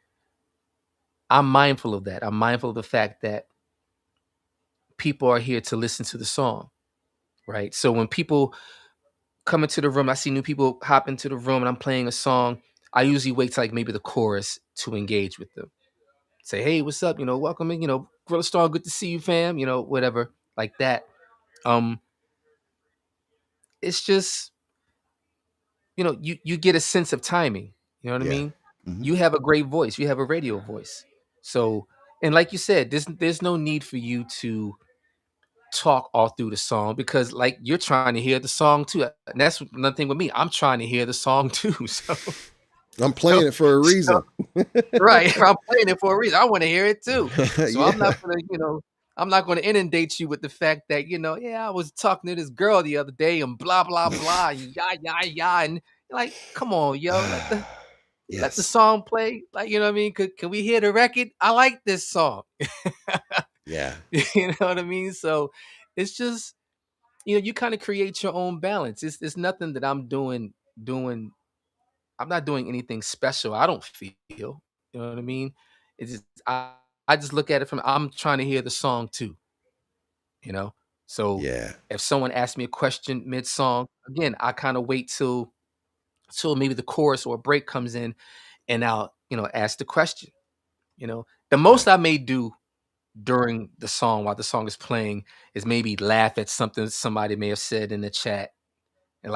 I'm mindful of that. I'm mindful of the fact that people are here to listen to the song, right? So when people come into the room, I see new people hop into the room and I'm playing a song, I usually wait till like maybe the chorus to engage with them. Say, hey, what's up? Welcome in, Gorilla Star, good to see you, fam, whatever, like that. It's just, you get a sense of timing. You know what I Yeah. mean? You have a great voice. You have a radio voice. So, and like you said, there's no need for you to talk all through the song, because like you're trying to hear the song too. And that's another thing with me. I'm trying to hear the song too. So, I'm playing it for a reason. right. I'm playing it for a reason. I want to hear it too. So Yeah. I'm not gonna inundate you with the fact that, yeah, I was talking to this girl the other day and blah, blah, blah, yah. And like, come on, yo, let the Yes. song play. Like, you know what I mean? Can we hear the record? I like this song. Yeah. You know what I mean? So it's just, you kind of create your own balance. It's nothing that doing. I'm not doing anything special. I don't feel. You know what I mean? It's just I just look at it from, I'm trying to hear the song too. You know. So Yeah. if someone asks me a question mid song, again, I kind of wait till maybe the chorus or a break comes in, and I'll ask the question. The most Right. I may do during the song while the song is playing is maybe laugh at something somebody may have said in the chat, and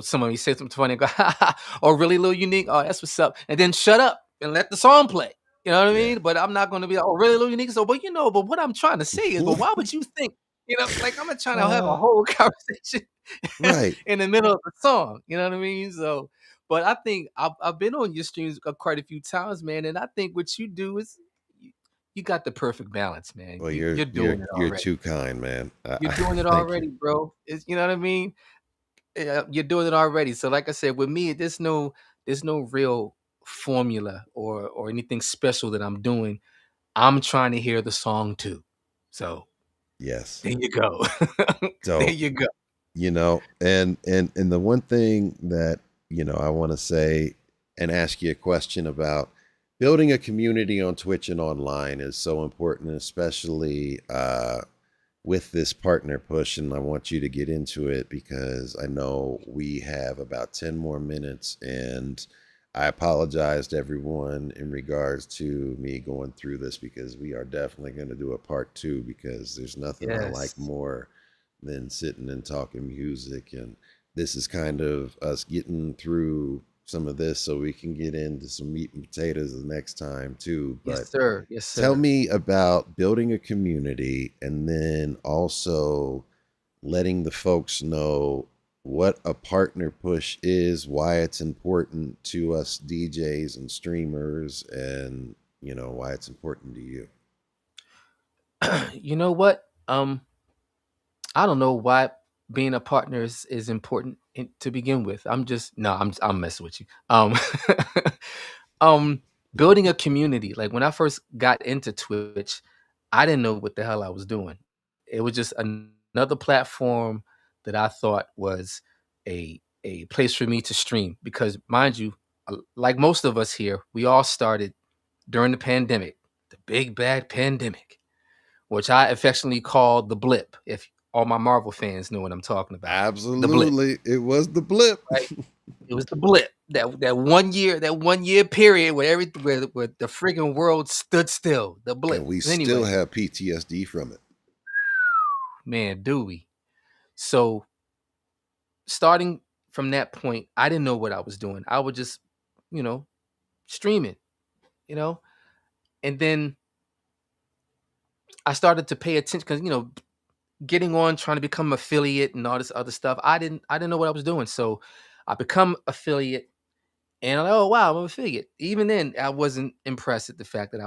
somebody said something funny and go, ha, ha, or really little unique, oh, that's what's up, and then shut up and let the song play. You know what I Yeah. mean? But I'm not going to be like, oh, really little unique. So, but what I'm trying to say is, but why would you think, like I'm not trying to have a whole conversation Right. in the middle of the song. You know what I mean? So, But I think I've been on your streams quite a few times, man, and I think what you do is you, you got the perfect balance, man. Well, You're you're doing it you're already. too kind, man. You're doing it Thank you. already, bro. It's, you know what I mean? You're doing it already. So like I said, with me, there's no real formula or anything special that I'm doing. I'm trying to hear the song too. So Yes. there you go. There So, you go. and the one thing that, I want to say and ask you a question about building a community on Twitch and online is so important, especially with this partner push. And I want you to get into it because I know we have about 10 more minutes, and I apologize to everyone in regards to me going through this because we are definitely going to do a part two because there's nothing I like Yes. more than sitting and talking music. And this is kind of us getting through some of this so we can get into some meat and potatoes the next time too. Yes, But sir. Yes, tell sir. me about building a community and then also letting the folks know what a partner push is, why it's important to us DJs and streamers, and why it's important to you. You know what? I don't know why being a partner is important to begin with. I'm just no, I'm messing with you. Um, building a community. Like when I first got into Twitch, I didn't know what the hell I was doing. It was just another platform that I thought was a place for me to stream because mind you, like most of us here, we all started during the pandemic, the big bad pandemic, which I affectionately call the blip. If all my Marvel fans know what I'm talking about, the blip, Absolutely. It was the blip. right? It was the blip. That 1 year period where where the friggin' world stood still. The And blip. we still Anyway, have PTSD from it. man, do we? So starting from that point, I didn't know what I was doing. I was just, you know, streaming, you know, and then I started to pay attention because getting on trying to become affiliate and all this other stuff. I didn't know what I was doing. So I become affiliate and I'm like, oh wow, I'm an affiliate. Even then, I wasn't impressed at the fact that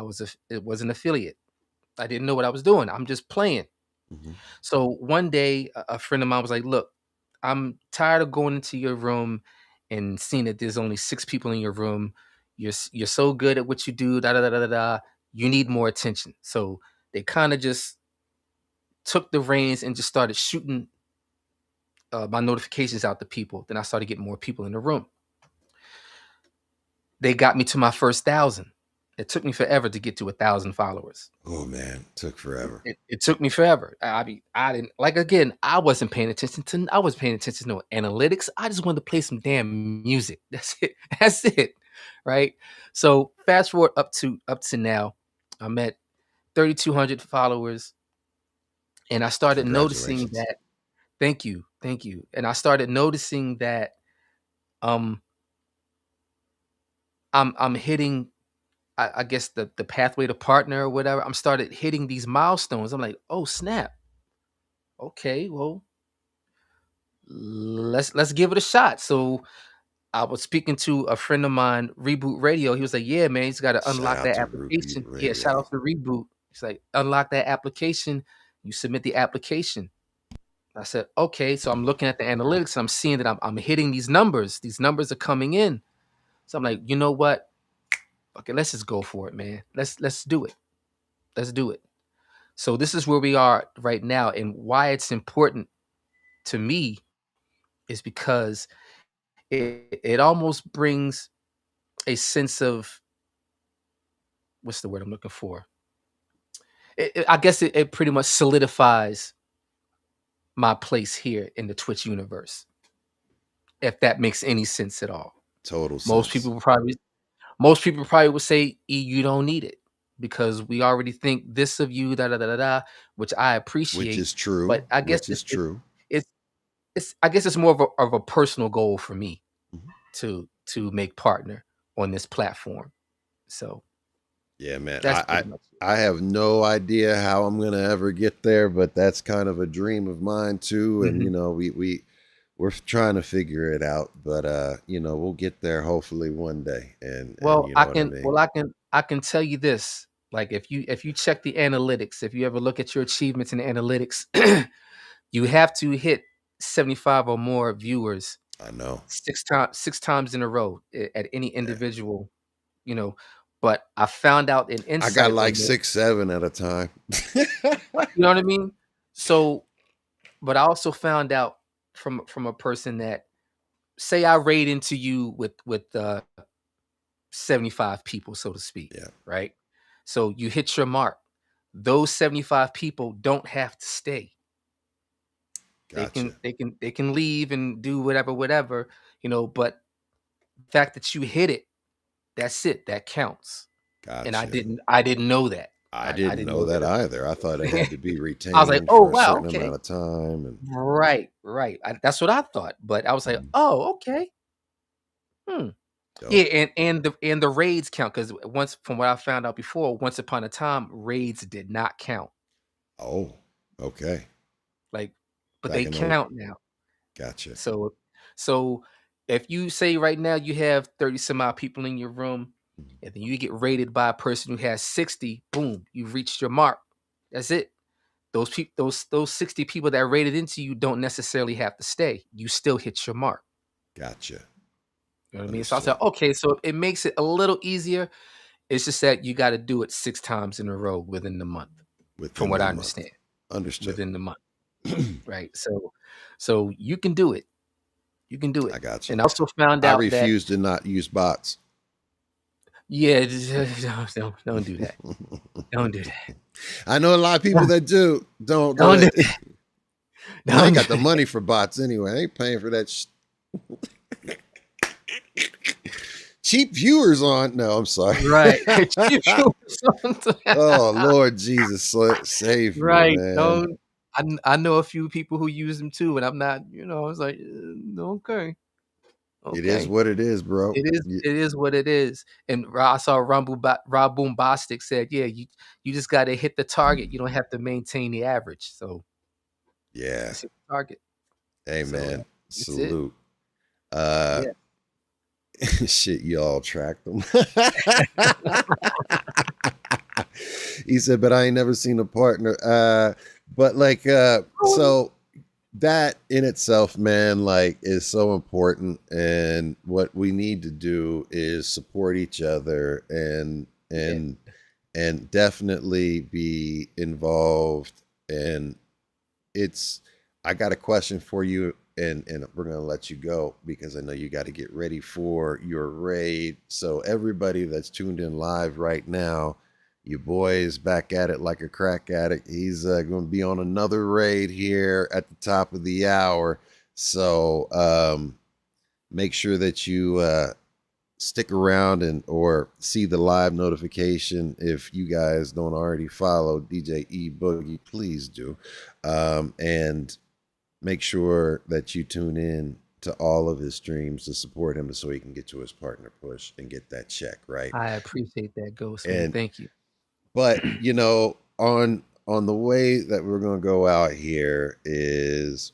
it was an affiliate. I didn't know what I was doing. I'm just playing. Hmm. So one day a friend of mine was like, look, I'm tired of going into your room and seeing that there's only 6 people in your room. You're so good at what you do, da da da da da. Da. You need more attention. So they kind of just took the reins and just started shooting my notifications out to people. Then I started getting more people in the room. They got me to my first 1,000. It took me forever to get to 1,000 followers. Oh man, took forever. It took me forever. I mean, I didn't like again. I wasn't paying attention to. I was paying attention to no analytics. I just wanted to play some damn music. That's it. That's it. Right. So fast forward up to now, I'm at 3,200 followers, and I started noticing Congratulations. that. Thank you. And I started noticing that um I'm hitting I guess the pathway to partner or whatever. I'm started hitting these milestones. I'm like, oh snap. Okay, well, let's give it a shot. So I was speaking to a friend of mine, Reboot Radio. He was like, yeah, man, he's got to Shout unlock out that to Ruby application. Yeah, shout Radio. out to Reboot. He's like, unlock that application. You submit the application. I said, okay. So I'm looking at the analytics and I'm seeing that I'm hitting these numbers. These numbers are coming in. So I'm like, you know what? Okay, let's just go for it, man. Let's do it. Let's do it. So this is where we are right now, and why it's important to me is because it almost brings a sense of what's the word I'm looking for? I guess it pretty much solidifies my place here in the Twitch universe, if that makes any sense at all. Total Most sense. people will probably most people probably would say, you don't need it because we already think this of you, da da da da da, which I Which appreciate. is true. But I guess Which is true. it's I guess it's more of a personal goal for me Mhm. to make partner on this platform. So Yeah, man. that's pretty much it. I have no idea how I'm gonna ever get there, but that's kind of a dream of mine too. And Mhm. we're trying to figure it out, but we'll get there hopefully one day. And Well, you know I what I can mean? well I can tell you this. Like if you check the analytics, if you ever look at your achievements in analytics, you have to hit 75 or more viewers I know. six times in a row at any Yeah. individual, you know. But I found out an I got insight like on it. 6, 7 at a time. You know what I mean? So, but I also found out from a person that, say I raid into you with 75 people, so to speak, Yeah, right? So you hit your mark. Those 75 people don't have to stay. gotcha, They can leave and do whatever, but the fact that you hit it, that's it. That counts. And gotcha. I didn't know that. I I didn't didn't know know that that. either. I thought it had to be I was like, retained "Oh, for a wow, certain okay." amount of time, and Right, right. That's what I thought, but I was like, mm, "Oh, okay. Hmm." Yeah, dope. and the raids count because once from what I found out before, once upon a time, raids did not count. Oh, okay. Like, but Back they in old, count now. gotcha. So so if you say right now you have 30 some odd people in your room, Mhm. and then you get rated by a person who has 60, boom, you've reached your mark. That's it. Those 60 people that rated into you don't necessarily have to stay. You still hit your mark. Gotcha. You know what I mean? So I said, Understood. okay, so it makes it a little easier. It's just that you got to do it 6 times in a row within the month, from Within what the I month. understand. Understood. Within the month, right? So you can do it. You can do I it. got you. And I also found I out that, refuse to not use bots. yeah, don't do that. Don't do that. I know a lot of people that do. Don't do Don't do it. that. I ain't Don't do got the that. money for bots anyway. I ain't paying for that cheap viewers on. No, I'm sorry. Right. Something. Oh Lord Jesus, save me, Right. man. Don't. I know a few people who use them too, and I'm not. I was like, okay, It is okay. what it is, bro. It is what it is. And I saw Rob Boombastic said, yeah, you just got to hit the target. You don't have to maintain the average. So Yeah. just hit the target. Hey So man, that's it. salute. Uh Yeah. shit, y'all tracked them. He said, but I ain't never seen a partner. But like Oh, so that in itself, man, like is so important. And what we need to do is support each other yeah. and definitely be involved. And it's I got a question for you, and we're gonna let you go because I know you got to get ready for your raid. So everybody that's tuned in live right now, your boy is back at it like a crack addict. He's going to be on another raid here at the top of the hour. So make sure that you stick around and or see the live notification. If you guys don't already follow DJ E-Boogie, please do. And make sure that you tune in to all of his streams to support him so he can get to his partner push and get that check, right? I appreciate that, Ghost man. And Thank you. but on the way that we're going to go out here is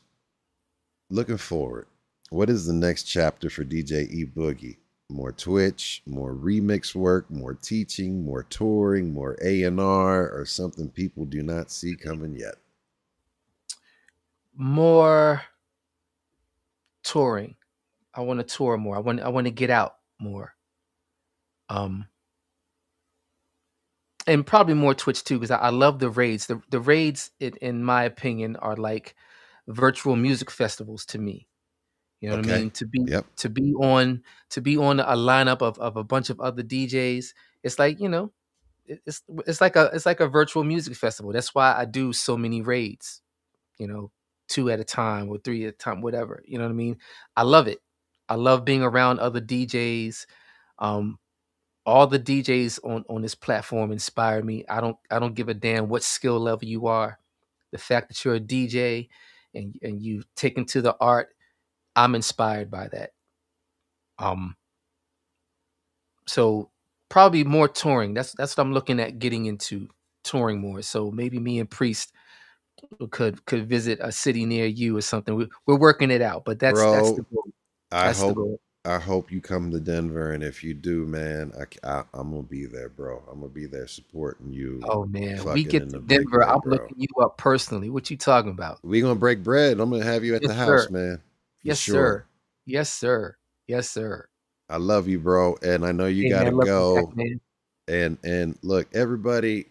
looking forward. What is the next chapter for DJ E Boogie? More Twitch, more remix work, more teaching, more touring, more A&R, or something people do not see coming yet? More touring. I want to tour more. I want to get out more. Um, and probably more Twitch too, because I love the raids. The raids, in my opinion, are like virtual music festivals to me. You know what I Okay. mean? Yep. To be on a lineup of a bunch of other DJs. It's like, it's like a virtual music festival. That's why I do so many raids, you know, two at a time or three at a time, whatever. You know what I mean? I love it. I love being around other DJs. Um, all the DJs on this platform inspire me. I don't give a damn what skill level you are. The fact that you're a DJ and you've taken to the art, I'm inspired by that. Um, so probably more touring. That's what I'm looking at getting into, touring more. So maybe me and Priest could visit a city near you or something. We're working it out, but that's the Bro, goal. I That's the hope goal. I hope you come to Denver, and if you do, man, I'm gonna be there, bro. I'm gonna be there supporting you, Oh man, we fucking get in to a big Denver, way, I'm bro. looking you up personally. What you talking about? We gonna break bread. I'm gonna have you at Yes, the house, sir. man, for Yes, sure. sir. Yes, sir. Yes, sir. I love you, bro, and I know you Hey gotta man, love you back, go. man. And look, everybody,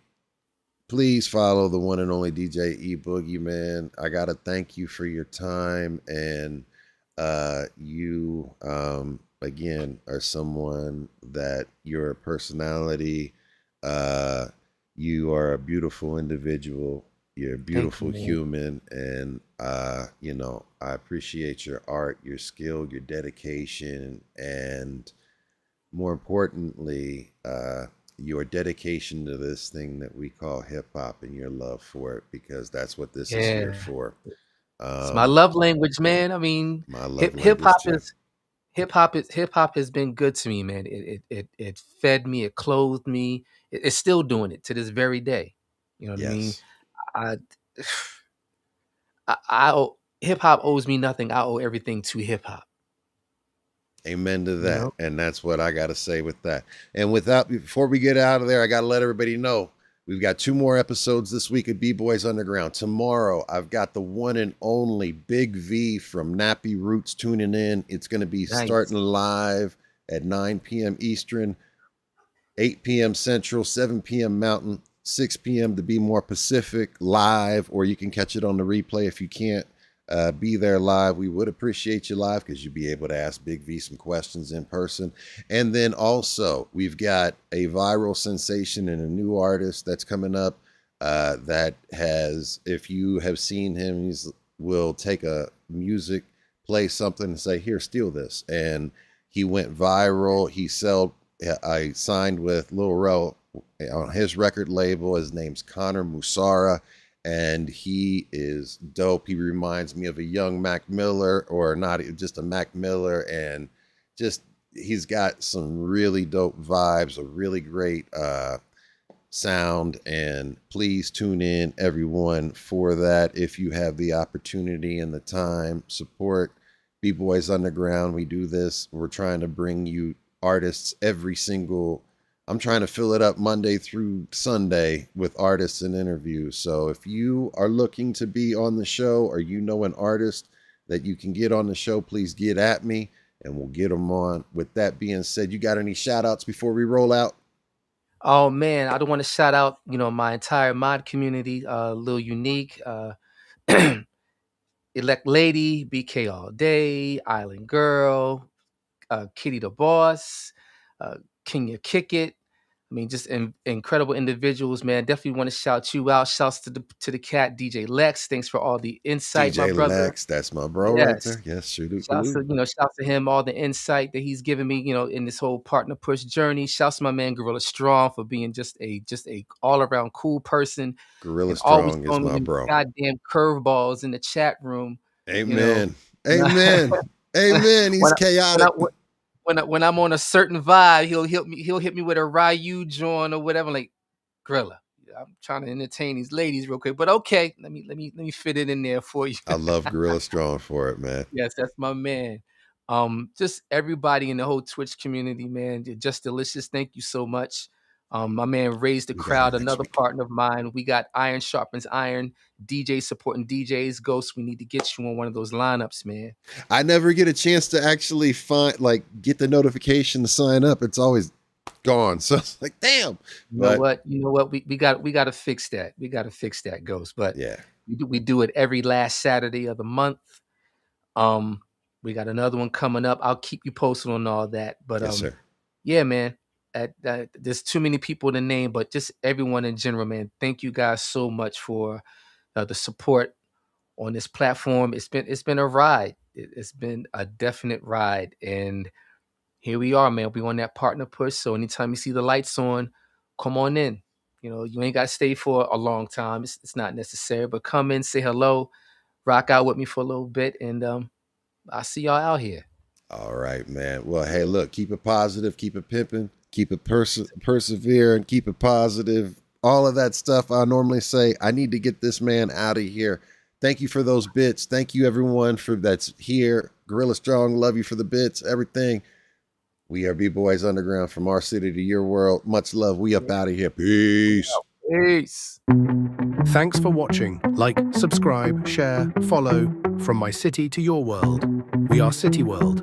please follow the one and only DJ E-Boogie, man. I gotta thank you for your time, and you again are someone that your personality, uh, you are a beautiful individual. You're a Thank you, beautiful man. human, and I appreciate your art, your skill, your dedication, and more importantly, your dedication to this thing that we call hip hop and your love for it, because that's what this is here Yeah. for. It's my Um, love language, man. I mean, my love hip language hop too. is hip hop has been good to me, man. It fed me, it clothed me. It's still doing it to this very day. You know what I mean? Yes. I I owe hip hop owes me nothing. I owe everything to hip hop. Amen to You that. know? And that's what I got to say with that. And without, before we get out of there, I got to let everybody know we've got 2 more episodes this week of B-Boys Underground. Tomorrow, I've got the one and only Big V from Nappy Roots tuning in. It's going to be Nice. starting live at 9 p.m. Eastern, 8 p.m. Central, 7 p.m. Mountain, 6 p.m. to be more Pacific live, or you can catch it on the replay if you can't be there live. We would appreciate you live because you'd be able to ask Big V some questions in person. And then also, we've got a viral sensation and a new artist that's coming up that has, if you have seen him, he's will take a music, play something, and say, "Here, steal this." And he went viral. I signed with Lil Rel on his record label. His name's Connor Musara, and he is dope. He reminds me of a young Mac Miller, or not just a Mac Miller, and just he's got some really dope vibes, a really great sound. And please tune in, everyone, for that if you have the opportunity and the time. Support B-Boys Underground. We do this. We're trying to bring you artists every single. I'm trying to fill it up Monday through Sunday with artists and interviews. So if you are looking to be on the show, or you know an artist that you can get on the show, please get at me and we'll get them on. With that being said, you got any shout outs before we roll out? Oh man, I don't want to shout out, my entire mod community, Lil Unique, Elect Lady, BK All Day, Island Girl, Kitty the Boss, uh, Kenya Kick It. I mean, just incredible individuals, man. Definitely want to shout you out. Shouts to the cat DJ Lex. Thanks for all the insight, my DJ brother. Lex, that's my bro right Yes. there. Yes, shoot it, Shouts to, blue. shouts to him, all the insight that he's given me, in this whole partner push journey. Shouts to my man Gorilla Strong for being just a all around cool person Gorilla and always Strong is throwing me my them bro. goddamn curveballs in the chat room. You know, Amen. when I Amen. Amen. He's when I when I chaotic. when I'm on a certain vibe, he'll hit me with a Ryu joint or whatever. Like, Grilla, I'm trying to entertain these ladies real quick, but okay, let me fit it in there for you. I love Gorilla Strong for it, man. Yes, that's my man. Just everybody in the whole Twitch community, man. You're just delicious. Thank you so much. My man raised the We got him crowd. next Another week. partner of mine. We got Iron Sharpens Iron. DJ supporting DJs. Ghost, we need to get you on one of those lineups, man. I never get a chance to actually get the notification to sign up. It's always gone. So it's like, damn. You know But what? You know what? We got to fix that. We got to fix that, Ghost. But yeah. we do it every last Saturday of the month. Um, we got another one coming up. I'll keep you posted on all that. But Yes, sir. yeah, man. There's too many people to name, but just everyone in general, man. Thank you guys so much for the support on this platform. It's been a ride. It's been a definite ride, and here we are, man. We on that partner push. So anytime you see the lights on, come on in. You ain't got to stay for a long time. It's not necessary, but come in, say hello, rock out with me for a little bit, and I'll see y'all out here. All right, man. Well, hey, look, keep it positive, keep it pimping, keep it persevere, and keep it positive. all of that stuff. I normally say, I need to get this man out of here. Thank you for those bits. Thank you everyone for that's here. Gorilla Strong, love you for the bits, everything. We are B-Boys Underground, from our city to your world. Much love. We up out of here. Peace. Peace. Thanks for watching. Like, subscribe, share, follow. From my city to your world. We are City World.